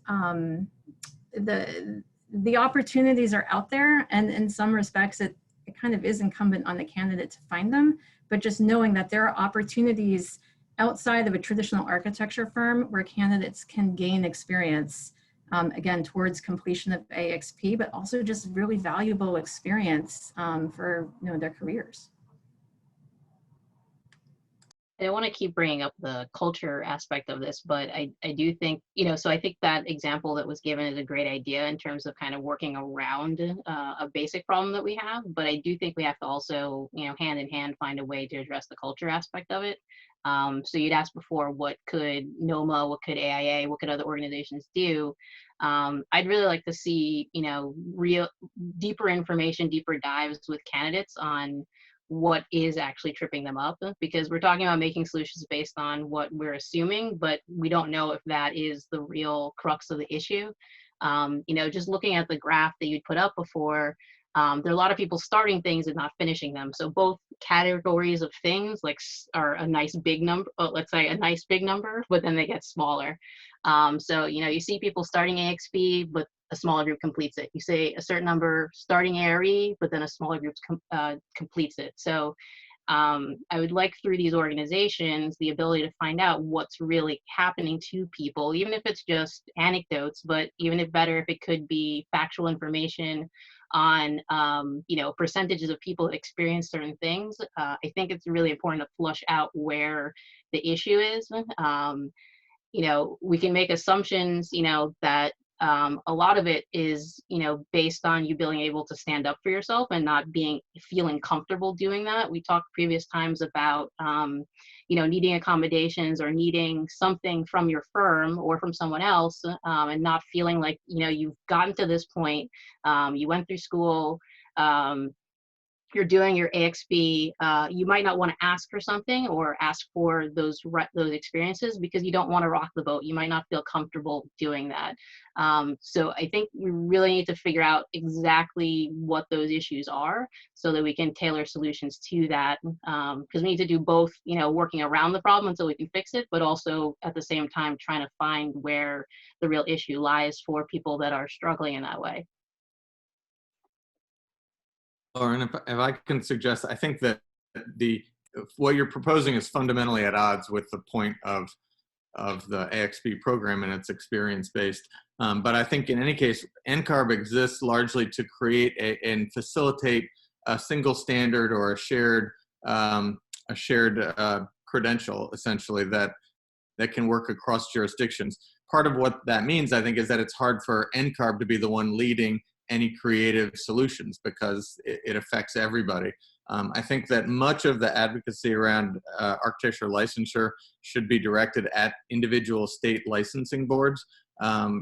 the opportunities are out there, and in some respects it kind of is incumbent on the candidate to find them, but just knowing that there are opportunities outside of a traditional architecture firm where candidates can gain experience, again, towards completion of AXP, but also just really valuable experience for their careers.
I want to keep bringing up the culture aspect of this, but I do think, so I think that example that was given is a great idea in terms of kind of working around a basic problem that we have. But I do think we have to also, hand in hand, find a way to address the culture aspect of it. So you'd asked before, what could NOMA, what could AIA, what could other organizations do? I'd really like to see, real deeper information, deeper dives with candidates on what is actually tripping them up, because we're talking about making solutions based on what we're assuming, but we don't know if that is the real crux of the issue. Just looking at the graph that you'd put up before, there are a lot of people starting things and not finishing them. So both categories of things like are a nice big number, let's say a nice big number, but then they get smaller. So, you know, you see people starting AXB, but a smaller group completes it. You say a certain number starting ARE, but then a smaller group completes it. So I would like through these organizations, the ability to find out what's really happening to people, even if it's just anecdotes, but even if better, if it could be factual information on, you know, percentages of people that experience certain things. I think it's really important to flush out where the issue is. You know, we can make assumptions, you know, that a lot of it is, you know, based on you being able to stand up for yourself and not feeling comfortable doing that. We talked previous times about, you know, needing accommodations or needing something from your firm or from someone else, and not feeling like, you know, you've gotten to this point, you went through school, you're doing your AXB, you might not want to ask for something or ask for those experiences because you don't want to rock the boat. You might not feel comfortable doing that. So I think we really need to figure out exactly what those issues are so that we can tailor solutions to that. Because we need to do both, you know, working around the problem until we can fix it, but also at the same time trying to find where the real issue lies for people that are struggling in that way.
Lauren, if I can suggest, I think that what you're proposing is fundamentally at odds with the point of the AXB program, and it's experience-based. But I think in any case, Ncarb exists largely to create and facilitate a single standard or a shared credential, essentially, that can work across jurisdictions. Part of what that means, I think, is that it's hard for Ncarb to be the one leading any creative solutions because it affects everybody. I think that much of the advocacy around architecture licensure should be directed at individual state licensing boards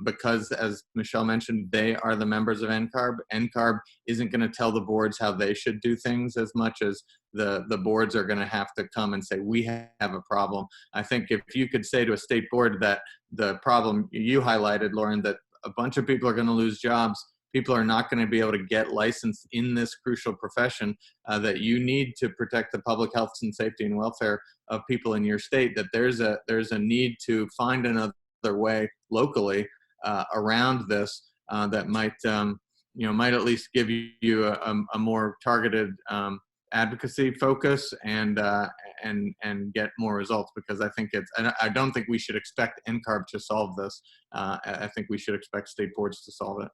because, as Michelle mentioned, they are the members of Ncarb. Ncarb isn't going to tell the boards how they should do things as much as the boards are going to have to come and say, we have a problem. I think if you could say to a state board that the problem you highlighted, Lauren, that a bunch of people are going to lose jobs, people are not going to be able to get licensed in this crucial profession, that you need to protect the public health and safety and welfare of people in your state, that there's a need to find another way locally around this that might, you know, might at least give you a more targeted advocacy focus and get more results, because I think I don't think we should expect Ncarb to solve this. I think we should expect state boards to solve it.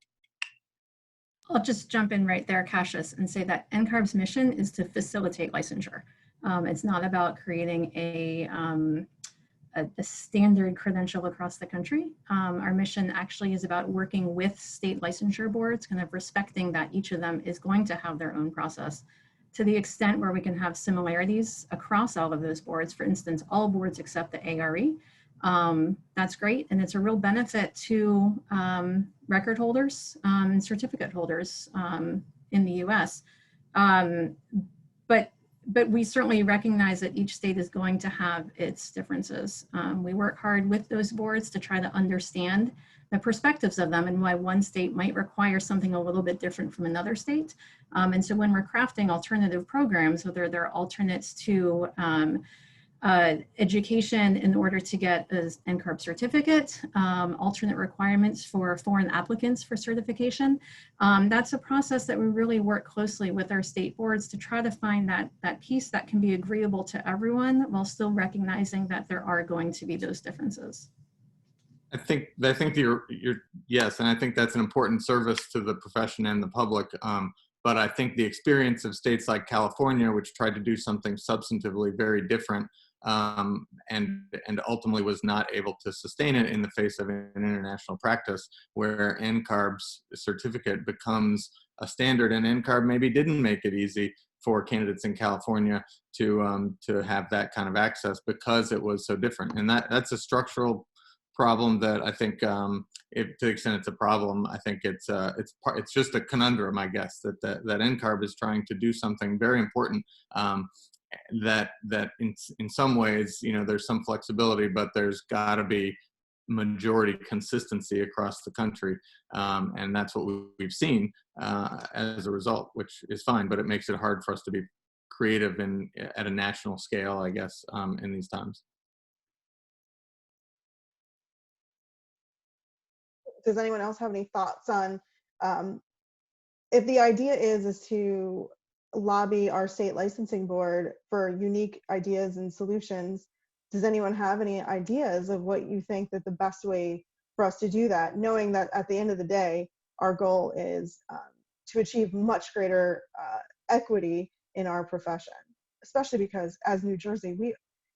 I'll just jump in right there, Cassius, and say that Ncarb's mission is to facilitate licensure. It's not about creating a standard credential across the country. Our mission actually is about working with state licensure boards, kind of respecting that each of them is going to have their own process. To the extent where we can have similarities across all of those boards, for instance, all boards except the ARE, that's great, and it's a real benefit to record holders and certificate holders in the US. But we certainly recognize that each state is going to have its differences. We work hard with those boards to try to understand the perspectives of them and why one state might require something a little bit different from another state. And so when we're crafting alternative programs, whether they're alternates to education in order to get an Ncarb certificate, alternate requirements for foreign applicants for certification. That's a process that we really work closely with our state boards to try to find that piece that can be agreeable to everyone while still recognizing that there are going to be those differences.
I think you're yes, and I think that's an important service to the profession and the public. But I think the experience of states like California, which tried to do something substantively very different, and ultimately was not able to sustain it in the face of an international practice, where Ncarb's certificate becomes a standard, and Ncarb maybe didn't make it easy for candidates in California to have that kind of access because it was so different. And that's a structural problem that I think, to the extent it's a problem, I think it's just a conundrum, I guess, that Ncarb is trying to do something very important. That in some ways, you know, there's some flexibility, but there's got to be majority consistency across the country. And that's what we've seen as a result, which is fine, but it makes it hard for us to be creative at a national scale, I guess, in these times.
Does anyone else have any thoughts on if the idea is to lobby our state licensing board for unique ideas and solutions? Does anyone have any ideas of what you think that the best way for us to do that, knowing that at the end of the day, our goal is to achieve much greater equity in our profession, especially because as New Jersey,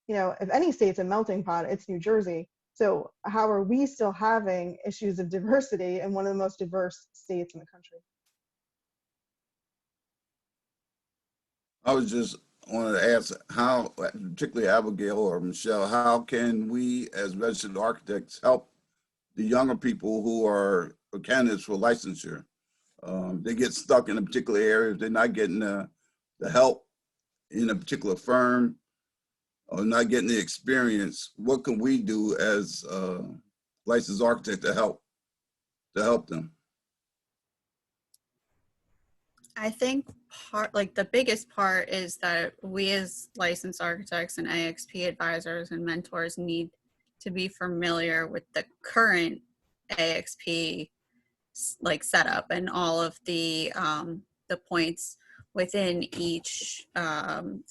if any state's a melting pot, it's New Jersey. So how are we still having issues of diversity in one of the most diverse states in the country?
I was just wanted to ask how, particularly Abigail or Michelle, how can we as registered architects help the younger people who are candidates for licensure? They get stuck in a particular area, they're not getting the help in a particular firm or not getting the experience. What can we do as licensed architects to help them?
I think the biggest part is that we as licensed architects and AXP advisors and mentors need to be familiar with the current AXP setup and all of the points within each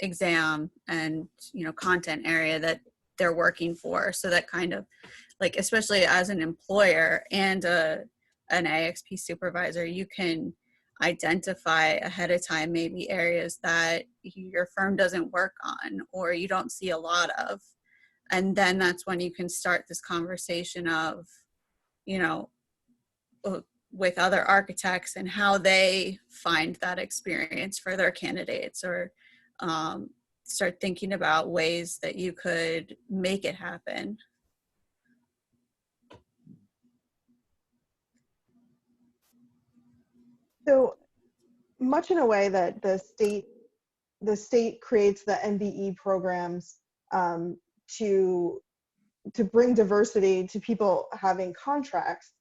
exam and content area that they're working for. So that kind of especially as an employer and an AXP supervisor, you can identify ahead of time maybe areas that your firm doesn't work on or you don't see a lot of, and then that's when you can start this conversation of with other architects and how they find that experience for their candidates, or start thinking about ways that you could make it happen.
So much in a way that the state creates the MBE programs to bring diversity to people having contracts.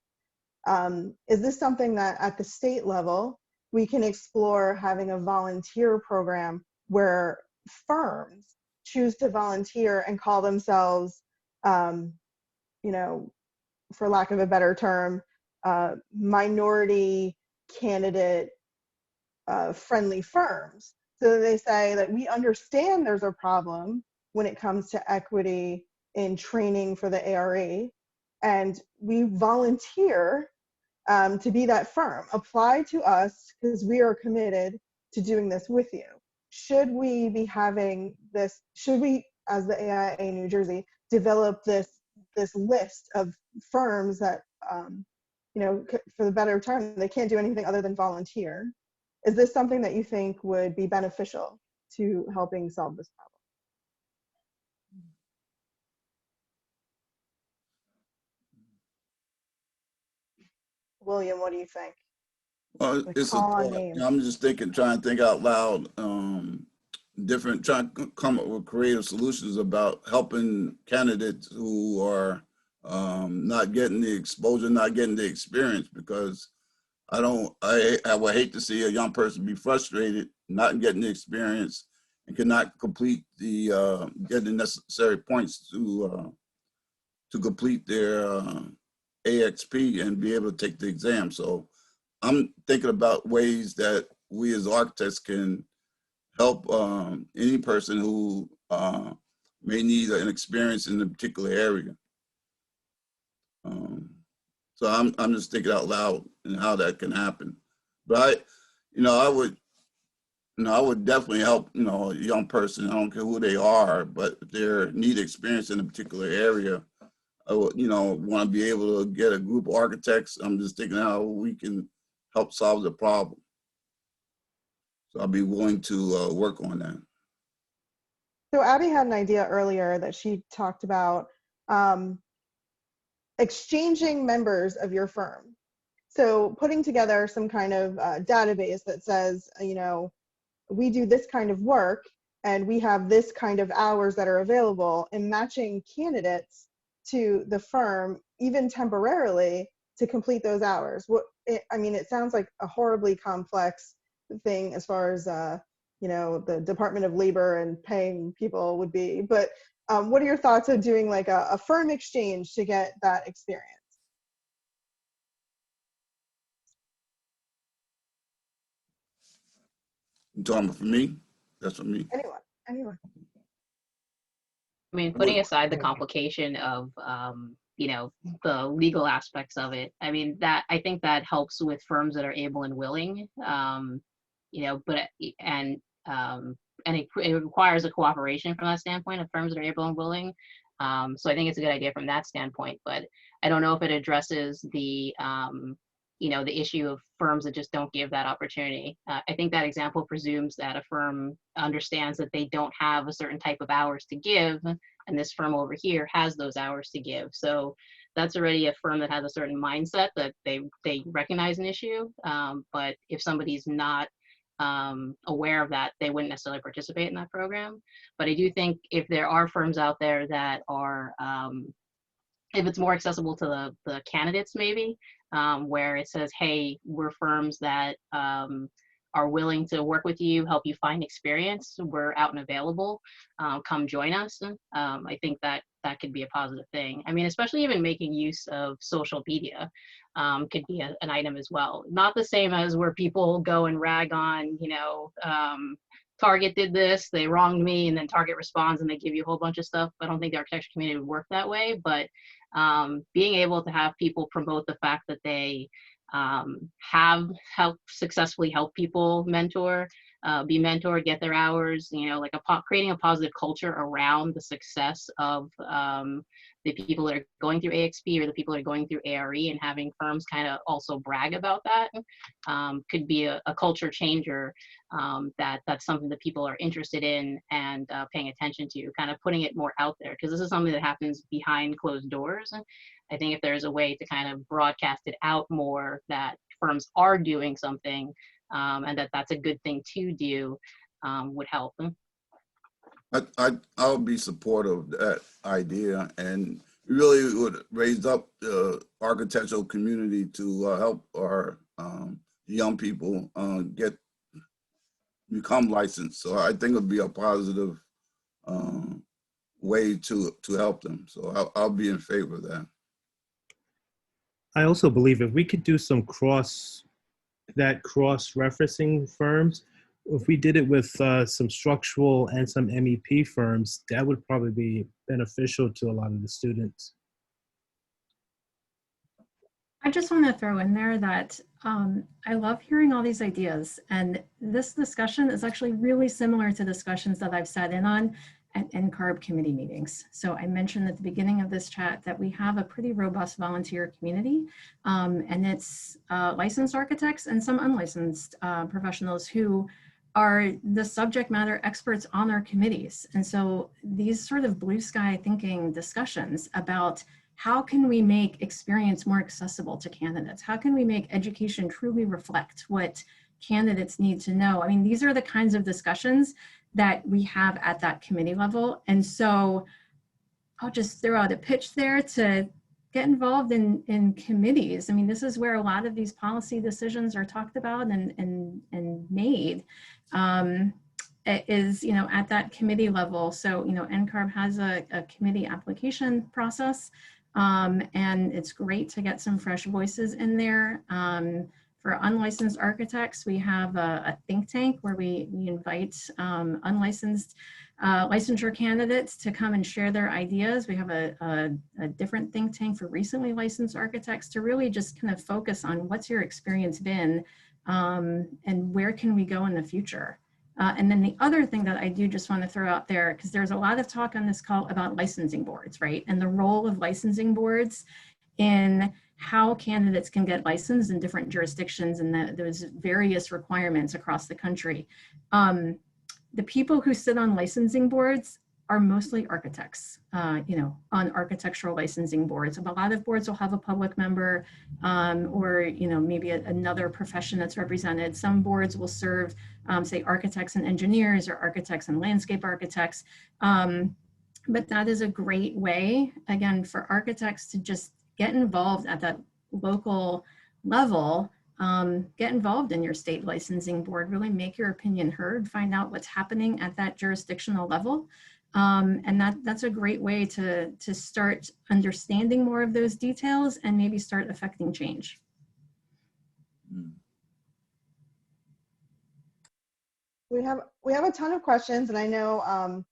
Is this something that at the state level we can explore having a volunteer program where firms choose to volunteer and call themselves, for lack of a better term, minority candidate friendly firms? So they say that we understand there's a problem when it comes to equity in training for the ARE, and we volunteer to be that firm. Apply to us because we are committed to doing this with you. Should we be having this, should we, as the AIA New Jersey, develop this list of firms that, for the better term, they can't do anything other than volunteer? Is this something that you think would be beneficial to helping solve this problem? William, what do you think?
Well, it's a thought. I'm just trying to think out loud, trying to come up with creative solutions about helping candidates who are not getting the exposure, not getting the experience, because I would hate to see a young person be frustrated, not getting the experience, and cannot complete get the necessary points to complete their AXP and be able to take the exam. So I'm thinking about ways that we as architects can help any person who may need an experience in a particular area. So I'm just thinking out loud and how that can happen. But I would definitely help a young person. I don't care who they are, but if they need experience in a particular area, I would want to be able to get a group of architects. I'm just thinking how we can help solve the problem. So I'll be willing to work on that.
So Abby had an idea earlier that she talked about exchanging members of your firm. So putting together some kind of database that says, we do this kind of work and we have this kind of hours that are available, and matching candidates to the firm, even temporarily, to complete those hours? I mean, it sounds like a horribly complex thing as far as, you know, the Department of Labor and paying people would be, but what are your thoughts of doing like a firm exchange to get that experience?
You talking about for me? That's for me.
Anyone.
I mean, putting aside the complication of, you know, the legal aspects of it, I mean, that I think that helps with firms that are able and willing, you know, and it requires a cooperation from that standpoint of firms that are able and willing. So I think it's a good idea from that standpoint, but I don't know if it addresses the, you know, the issue of firms that just don't give that opportunity. I think that example presumes that a firm understands that they don't have a certain type of hours to give, and this firm over here has those hours to give. So that's already a firm that has a certain mindset that they recognize an issue. But if somebody's not aware of that, they wouldn't necessarily participate in that program. But I do think if there are firms out there that are, if it's more accessible to the candidates maybe, where it says, hey, we're firms that are willing to work with you, help you find experience, we're out and available, come join us. I think that could be a positive thing. I mean, especially even making use of social media could be an item as well. Not the same as where people go and rag on, you know, Target did this, they wronged me, and then Target responds and they give you a whole bunch of stuff. I don't think the architecture community would work that way, but being able to have people promote the fact that they have successfully helped people be mentored, get their hours, you know, like creating a positive culture around the success of the people that are going through AXP or the people that are going through ARE, and having firms kind of also brag about that could be a culture changer. That's something that people are interested in and paying attention to, kind of putting it more out there, because this is something that happens behind closed doors. I think if there's a way to kind of broadcast it out more, that firms are doing something and that's a good thing to do, would help.
I'll be supportive of that idea, and really would raise up the architectural community to help our young people become licensed. So I think it'll be a positive way to help them. So I'll be in favor of that.
I also believe if we could do some cross-referencing firms, if we did it with some structural and some MEP firms, that would probably be beneficial to a lot of the students.
I just want to throw in there that I love hearing all these ideas, and this discussion is actually really similar to discussions that I've sat in on at Ncarb committee meetings. So I mentioned at the beginning of this chat that we have a pretty robust volunteer community, and it's licensed architects and some unlicensed professionals who are the subject matter experts on our committees. And so these sort of blue sky thinking discussions about how can we make experience more accessible to candidates? How can we make education truly reflect what candidates need to know? I mean, these are the kinds of discussions that we have at that committee level. And so I'll just throw out a pitch there to get involved in committees. I mean, this is where a lot of these policy decisions are talked about and made, is, you know, at that committee level. So, you know, Ncarb has a committee application process, and it's great to get some fresh voices in there. For unlicensed architects, we have a think tank where we invite unlicensed licensure candidates to come and share their ideas. We have a different think tank for recently licensed architects to really just kind of focus on what's your experience been, and where can we go in the future. And then the other thing that I do just want to throw out there, because there's a lot of talk on this call about licensing boards, right? And the role of licensing boards in how candidates can get licensed in different jurisdictions, and there's various requirements across the country. The people who sit on licensing boards are mostly architects, you know, on architectural licensing boards. A lot of boards will have a public member, or, you know, maybe another profession that's represented. Some boards will serve, say, architects and engineers, or architects and landscape architects. But that is a great way, again, for architects to just get involved at that local level. Get involved in your state licensing board, really make your opinion heard, find out what's happening at that jurisdictional level. And that's a great way to start understanding more of those details and maybe start affecting change.
We have a ton of questions, and I know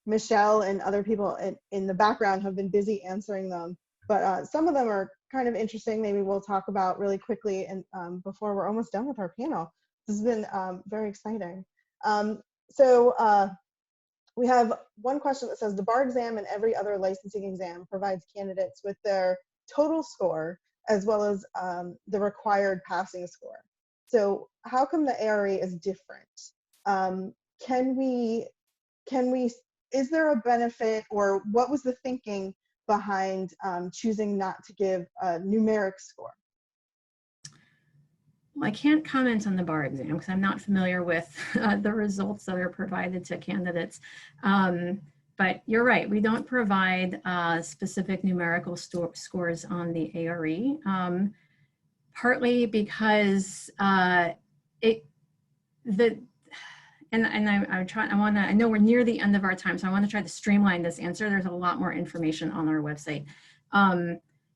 Michelle and other people in the background have been busy answering them, but some of them are kind of interesting. Maybe we'll talk about really quickly and before we're almost done with our panel. This has been very exciting. We have one question that says, the bar exam and every other licensing exam provides candidates with their total score as well as the required passing score. So how come the ARE is different? Is there a benefit, or what was the thinking behind choosing not to give a numeric score?
Well, I can't comment on the bar exam because I'm not familiar with the results that are provided to candidates. But you're right, we don't provide specific numerical scores on the ARE, partly because I know we're near the end of our time, so I want to try to streamline this answer. There's a lot more information on our website.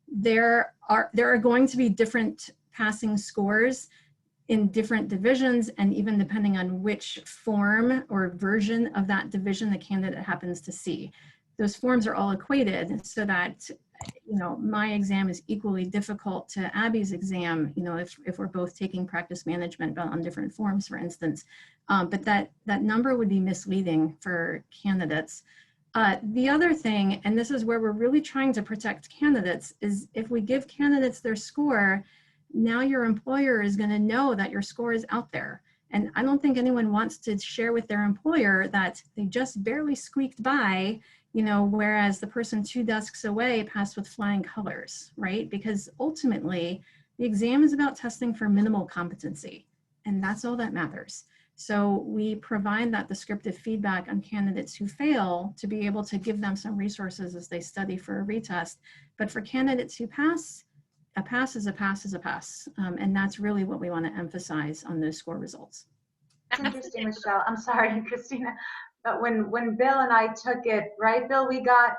There are going to be different passing scores in different divisions, and even depending on which form or version of that division the candidate happens to see. Those forms are all equated so that, you know, my exam is equally difficult to Abby's exam, you know, if we're both taking practice management but on different forms, for instance. But that number would be misleading for candidates. The other thing, and this is where we're really trying to protect candidates, is if we give candidates their score, now your employer is going to know that your score is out there. And I don't think anyone wants to share with their employer that they just barely squeaked by, you know, whereas the person 2 desks away passed with flying colors, right? Because ultimately, the exam is about testing for minimal competency, and that's all that matters. So we provide that descriptive feedback on candidates who fail to be able to give them some resources as they study for a retest. But for candidates who pass, a pass is a pass is a pass. And that's really what we want to emphasize on those score results.
It's interesting, Michelle. I'm sorry, Christina. But when Bill and I took it, right, Bill, we got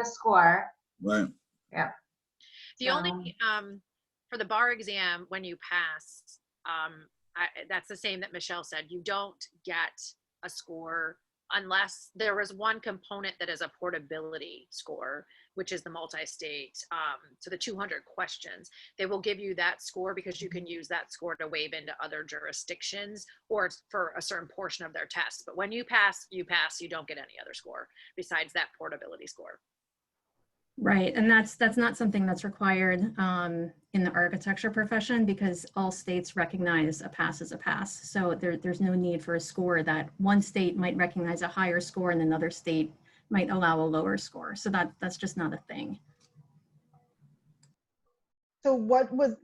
a score.
Right.
Yeah.
The only for the bar exam, when you pass, that's the same that Michelle said. You don't get a score unless there is one component that is a portability score, which is the multi-state. So the 200 questions, they will give you that score because you can use that score to waive into other jurisdictions or for a certain portion of their test. But when you pass, you pass. You don't get any other score besides that portability score.
Right, and that's not something that's required in the architecture profession because all states recognize a pass as a pass. So there's no need for a score that one state might recognize a higher score and another state might allow a lower score. So that's just not a thing.
So what was,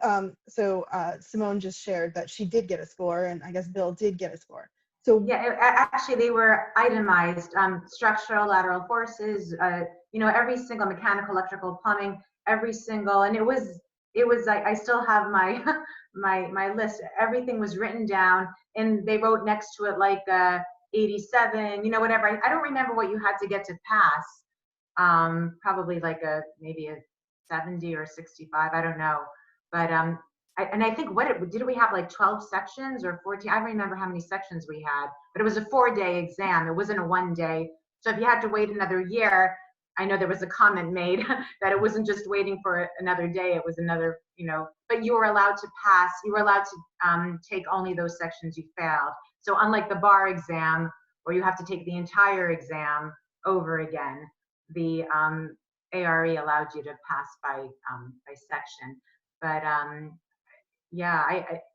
Simone just shared that she did get a score, and I guess Bill did get a score. So
yeah, actually they were itemized, structural, lateral forces, you know, every single mechanical, electrical, plumbing, every single, and it was I still have my my list. Everything was written down, and they wrote next to it like 87, you know, whatever. I don't remember what you had to get to pass. Probably like maybe a 70 or 65, I don't know. But I think did we have like 12 sections or 14? I don't remember how many sections we had, but it was a 4-day exam. It wasn't a 1-day. So if you had to wait another year, I know there was a comment made that it wasn't just waiting for another day. It was another, you know, but you were allowed to pass. You were allowed to take only those sections you failed. So unlike the bar exam, where you have to take the entire exam over again, the ARE allowed you to pass by section. But yeah,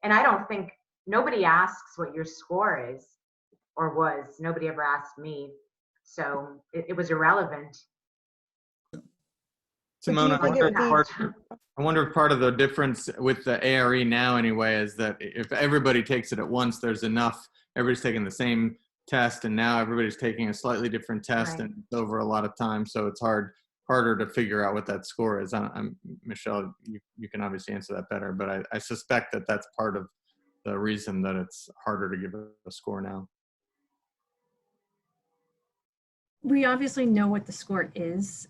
I don't think, nobody asks what your score is or was. Nobody ever asked me. So it was irrelevant.
Simone, I wonder if part of the difference with the ARE now anyway is that if everybody takes it at once, there's enough, everybody's taking the same test, and now everybody's taking a slightly different test,
Right.
and it's over a lot of time, so it's harder to figure out what that score is. Michelle, you can obviously answer that better, but I suspect that that's part of the reason that it's harder to give a score now.
We obviously know what the score is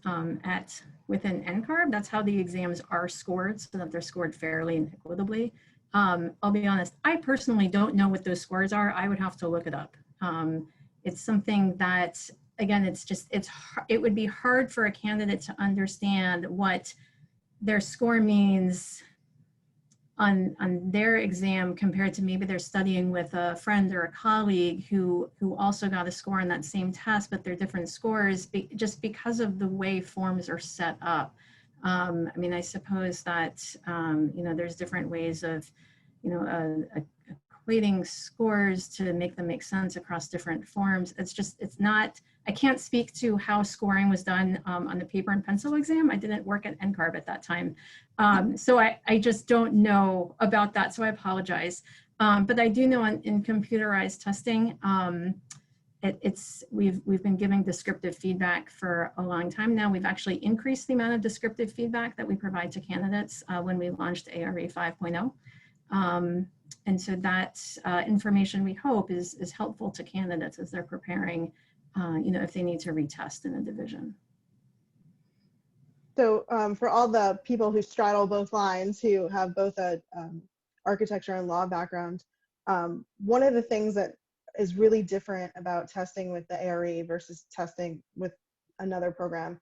within Ncarb. That's how the exams are scored, so that they're scored fairly and equitably. I'll be honest, I personally don't know what those scores are. I would have to look it up. It's something that, again, it would be hard for a candidate to understand what their score means on their exam compared to maybe they're studying with a friend or a colleague who also got a score on that same test, but they're different scores just because of the way forms are set up. I mean, I suppose that, there's different ways of, equating scores to make them make sense across different forms. It's not, I can't speak to how scoring was done on the paper and pencil exam. I didn't work at Ncarb at that time. So I just don't know about that, so I apologize. But I do know in computerized testing, we've been giving descriptive feedback for a long time now. We've actually increased the amount of descriptive feedback that we provide to candidates when we launched ARE 5.0. And so that information, we hope, is helpful to candidates as they're preparing, if they need to retest in a division.
So for all the people who straddle both lines, who have both a architecture and law background, one of the things that is really different about testing with the ARE versus testing with another program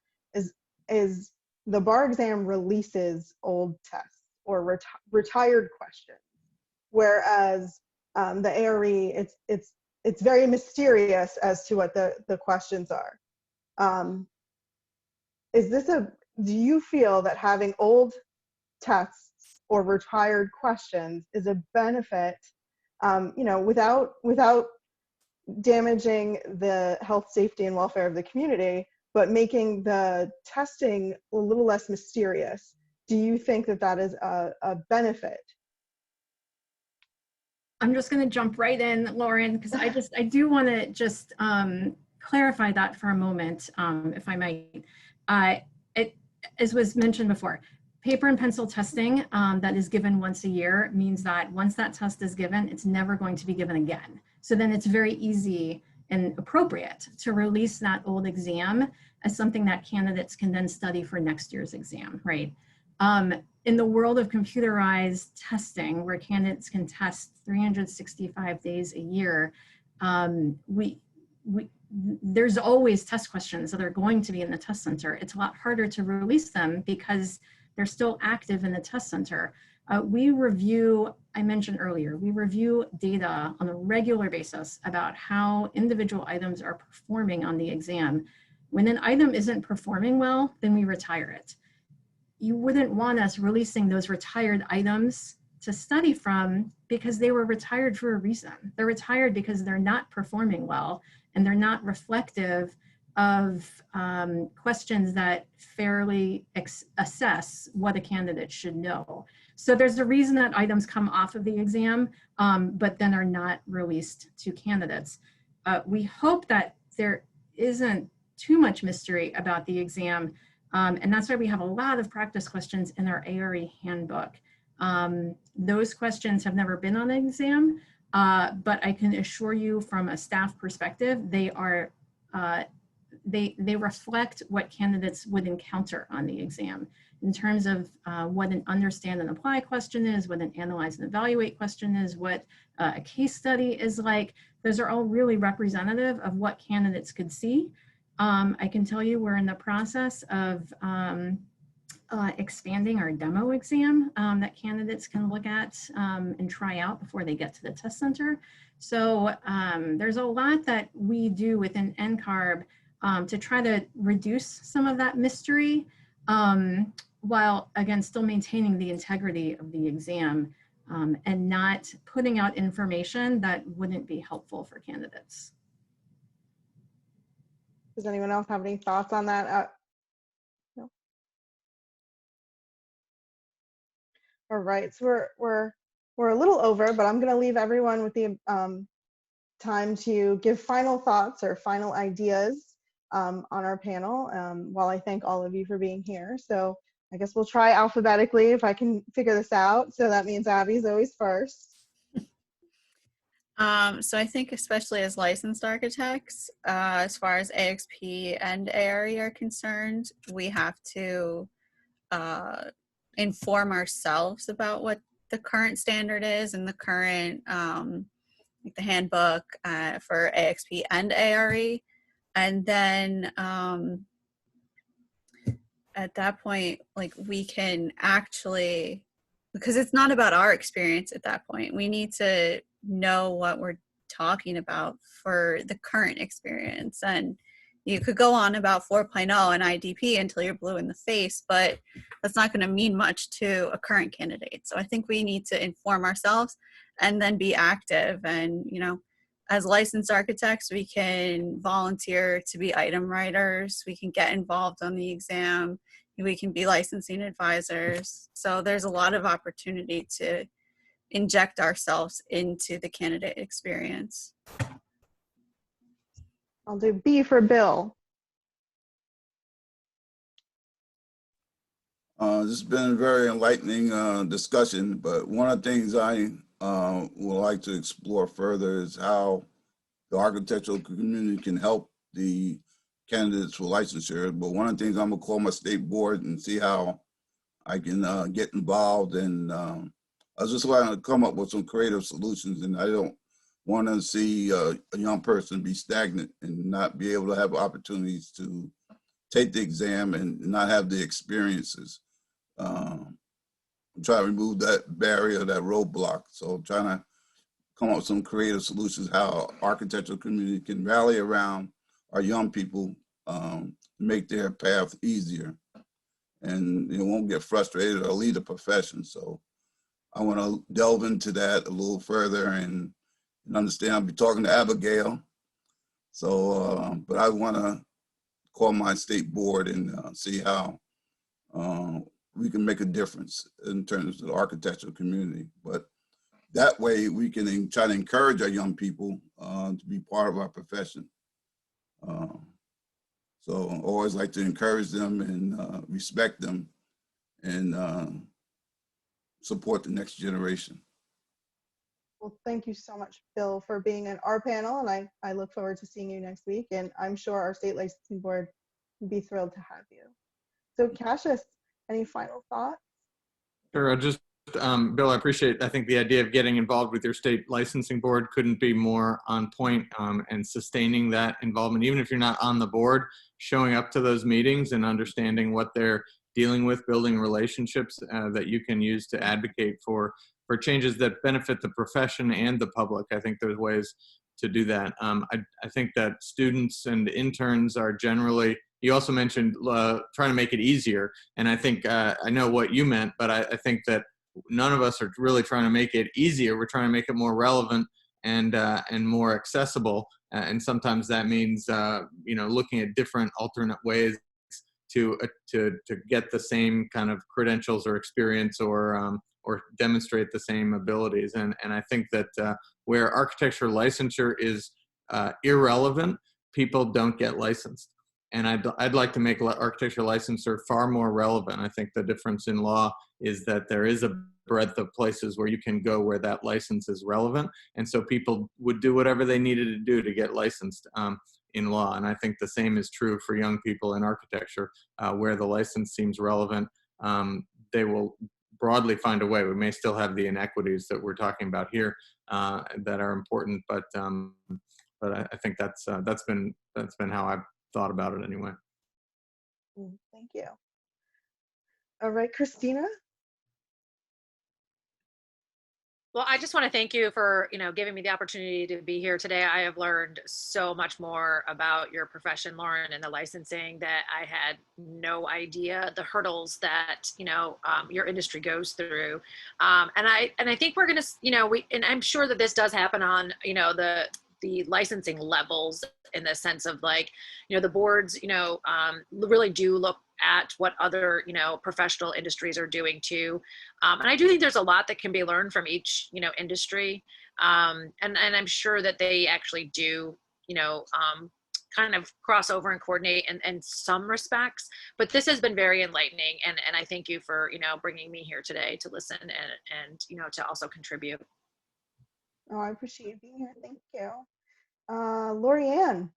is the bar exam releases old tests or retired questions, whereas the ARE, it's very mysterious as to what the questions are. Do you feel that having old tests or retired questions is a benefit, without damaging the health, safety, and welfare of the community, but making the testing a little less mysterious? Do you think that is a benefit?
I'm just going to jump right in, Lauren, because I do want to just clarify that for a moment, if I might. As was mentioned before, paper and pencil testing that is given once a year means that once that test is given, it's never going to be given again. So then it's very easy and appropriate to release that old exam as something that candidates can then study for next year's exam, right? In the world of computerized testing, where candidates can test 365 days a year, there's always test questions that are going to be in the test center. It's a lot harder to release them because they're still active in the test center. We review, I mentioned earlier, we review data on a regular basis about how individual items are performing on the exam. When an item isn't performing well, then we retire it. You wouldn't want us releasing those retired items to study from because they were retired for a reason. They're retired because they're not performing well and they're not reflective of questions that fairly assess what a candidate should know. So there's a reason that items come off of the exam, but then are not released to candidates. We hope that there isn't too much mystery about the exam, and that's why we have a lot of practice questions in our ARE handbook. Those questions have never been on an exam, but I can assure you from a staff perspective, they are they reflect what candidates would encounter on the exam in terms of what an understand and apply question is, what an analyze and evaluate question is, what a case study is like. Those are all really representative of what candidates could see. I can tell you we're in the process of expanding our demo exam that candidates can look at and try out before they get to the test center. So there's a lot that we do within Ncarb to try to reduce some of that mystery while, again, still maintaining the integrity of the exam and not putting out information that wouldn't be helpful for candidates.
Does anyone else have any thoughts on that? No. All right, so we're a little over, but I'm going to leave everyone with the time to give final thoughts or final ideas on our panel, while I thank all of you for being here. So I guess we'll try alphabetically if I can figure this out. So that means Abby's always first.
So I think especially as licensed architects, as far as AXP and ARE are concerned, we have to inform ourselves about what the current standard is and the current, like the handbook for AXP and ARE. And then at that point, like we can actually, because it's not about our experience at that point, we need to know what we're talking about for the current experience. And you could go on about 4.0 and IDP until you're blue in the face, but that's not going to mean much to a current candidate. So I think we need to inform ourselves and then be active. And, you know, as licensed architects, we can volunteer to be item writers. We can get involved on the exam. We can be licensing advisors. So there's a lot of opportunity to inject ourselves into the candidate experience.
I'll do B for Bill.
This has been a very enlightening discussion, but one of the things I would like to explore further is how the architectural community can help the candidates for licensure. But one of the things I'm gonna call my state board and see how I can get involved. And I was just trying to come up with some creative solutions, and I don't want to see a young person be stagnant and not be able to have opportunities to take the exam and not have the experiences. Try to remove that barrier, that roadblock. So I'm trying to come up with some creative solutions how architectural community can rally around our young people, make their path easier, and they won't get frustrated or leave the profession. So I want to delve into that a little further and understand. I'll be talking to Abigail. So, but I want to call my state board and see how we can make a difference in terms of the architectural community. But that way we can try to encourage our young people to be part of our profession. So I always like to encourage them and respect them and support the next generation.
Well, thank you so much, Bill, for being in our panel, and I look forward to seeing you next week, and I'm sure our state licensing board would be thrilled to have you. So Cassius, any final thoughts?
Sure, Bill, I appreciate, I think the idea of getting involved with your state licensing board couldn't be more on point, and sustaining that involvement, even if you're not on the board, showing up to those meetings and understanding what they're dealing with, building relationships that you can use to advocate for changes that benefit the profession and the public. I think there's ways to do that. I think that students and interns are generally, you also mentioned trying to make it easier. And I think, I know what you meant, but I think that none of us are really trying to make it easier. We're trying to make it more relevant and more accessible. And sometimes that means, you know, looking at different alternate ways to get the same kind of credentials or experience or demonstrate the same abilities. And I think that where architecture licensure is irrelevant, people don't get licensed. And I'd like to make architecture licensure far more relevant. I think the difference in law is that there is a breadth of places where you can go where that license is relevant. And so people would do whatever they needed to do to get licensed in law. And I think the same is true for young people in architecture, where the license seems relevant. They will broadly find a way. We may still have the inequities that we're talking about here that are important, but I think that's been how I've thought about it anyway.
Thank you. All right, Kristina.
Well, I just want to thank you for, you know, giving me the opportunity to be here today. I have learned so much more about your profession, Lauren, and the licensing that I had no idea the hurdles that, you know, your industry goes through. And I think we're going to, you know, and I'm sure that this does happen on, you know, the licensing levels, in the sense of, like, you know, the boards, you know, really do look at what other, you know, professional industries are doing too. And I do think there's a lot that can be learned from each, you know, industry. And I'm sure that they actually do, you know, kind of cross over and coordinate in some respects, but this has been very enlightening. And I thank you for, you know, bringing me here today to listen and, you know, to also contribute.
Oh, I appreciate you being here. Thank you. LoriAnne.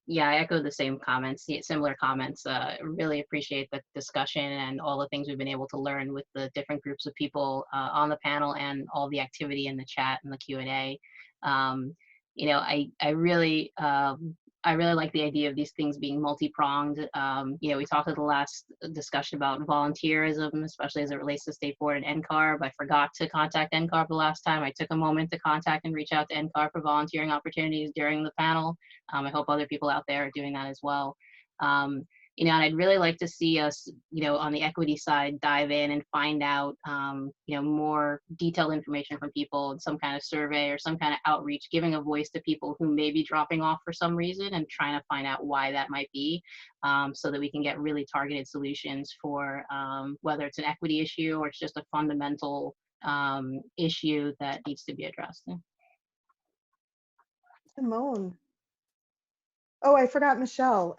Yeah, I echo the same comments, similar comments. Really appreciate the discussion and all the things we've been able to learn with the different groups of people on the panel and all the activity in the chat and the Q&A. You know, I really like the idea of these things being multi-pronged. You know, we talked at the last discussion about volunteerism, especially as it relates to State Board and Ncarb. I forgot to contact Ncarb the last time. I took a moment to contact and reach out to Ncarb for volunteering opportunities during the panel. I hope other people out there are doing that as well. You know, and I'd really like to see us, you know, on the equity side, dive in and find out, you know, more detailed information from people in some kind of survey or some kind of outreach, giving a voice to people who may be dropping off for some reason and trying to find out why that might be, so that we can get really targeted solutions for whether it's an equity issue or it's just a fundamental issue that needs to be addressed.
Simone. Oh, I forgot Michelle.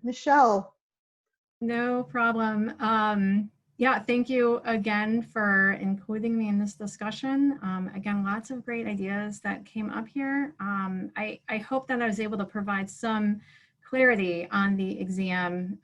Michelle.
No problem. Yeah, thank you again for including me in this discussion. Again, lots of great ideas that came up here. I hope that I was able to provide some clarity on the exam,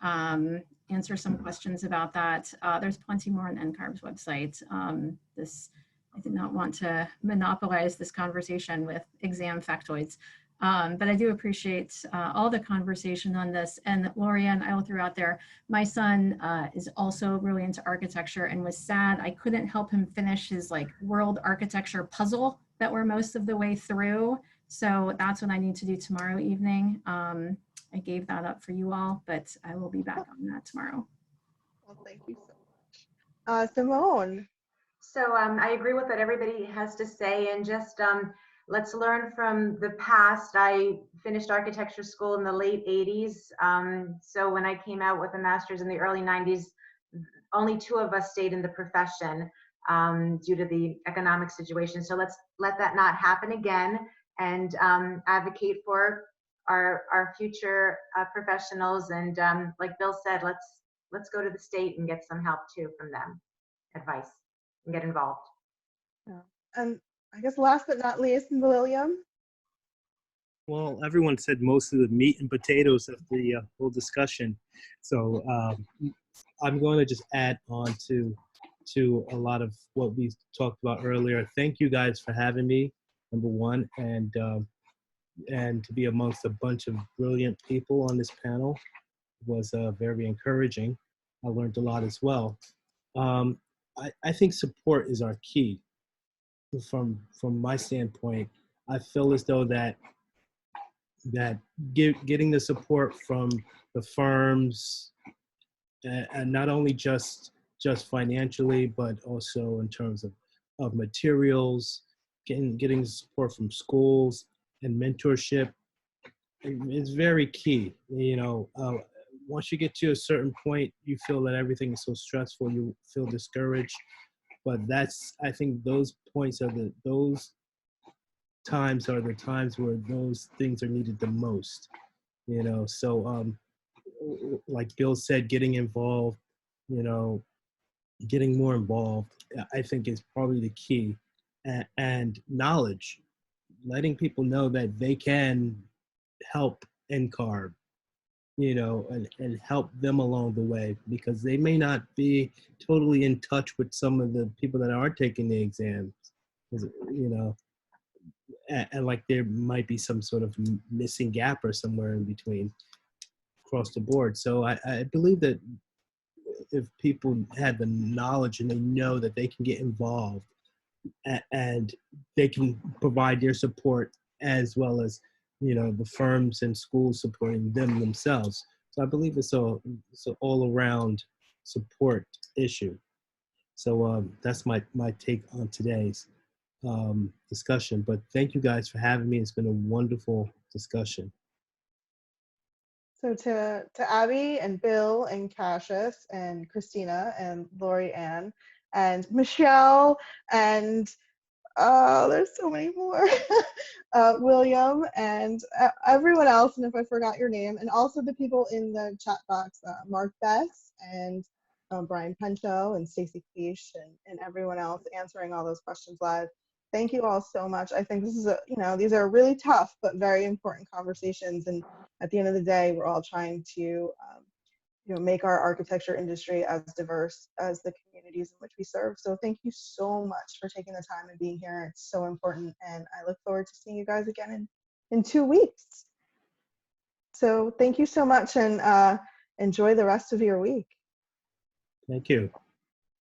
answer some questions about that. There's plenty more on Ncarb's website. I did not want to monopolize this conversation with exam factoids. But I do appreciate all the conversation on this. And LoriAnne, I will throw out there, my son is also really into architecture and was sad I couldn't help him finish his like world architecture puzzle that we're most of the way through. So that's what I need to do tomorrow evening. I gave that up for you all, but I will be back on that tomorrow.
Well, thank you so much. Simone.
So I agree with what everybody has to say, and just let's learn from the past. I finished architecture school in the late 80s. So when I came out with a master's in the early 90s, only 2 of us stayed in the profession due to the economic situation. So let's let that not happen again, and advocate for our future professionals. And like Bill said, let's go to the state and get some help too from them, advice, and get involved.
Yeah. And I guess last but not least, William.
Well, everyone said most of the meat and potatoes of the whole discussion. So I'm going to just add on to a lot of what we talked about earlier. Thank you guys for having me, number one, and to be amongst a bunch of brilliant people on this panel was very encouraging. I learned a lot as well. I think support is our key. From my standpoint, I feel as though that getting the support from the firms, and not only just financially, but also in terms of materials, getting support from schools and mentorship is very key. You know, once you get to a certain point, you feel that everything is so stressful, you feel discouraged. But I think those points those times are the times where those things are needed the most, you know. So like Bill said, getting involved, you know, getting more involved, I think is probably the key. And knowledge, letting people know that they can help Ncarb, you know, and help them along the way, because they may not be totally in touch with some of the people that are taking the exams, you know, and like there might be some sort of missing gap or somewhere in between across the board. So I believe that if people had the knowledge and they know that they can get involved and they can provide their support, as well as, you know, the firms and schools supporting them themselves. So I believe it's an all-around support issue. So that's my take on today's discussion. But thank you guys for having me. It's been a wonderful discussion.
So to Abby and Bill and Cassius and Christina and LoriAnne and Michelle and there's so many more. William and everyone else, and if I forgot your name, and also the people in the chat box, Mark Bess and Brian Penschow and Stacy Cleesh and everyone else answering all those questions live. Thank you all so much. I think this is these are really tough but very important conversations, and at the end of the day, we're all trying to make our architecture industry as diverse as the communities in which we serve. So thank you so much for taking the time and being here. It's so important, and I look forward to seeing you guys again in 2 weeks. So thank you so much, and enjoy the rest of your week.
Thank you.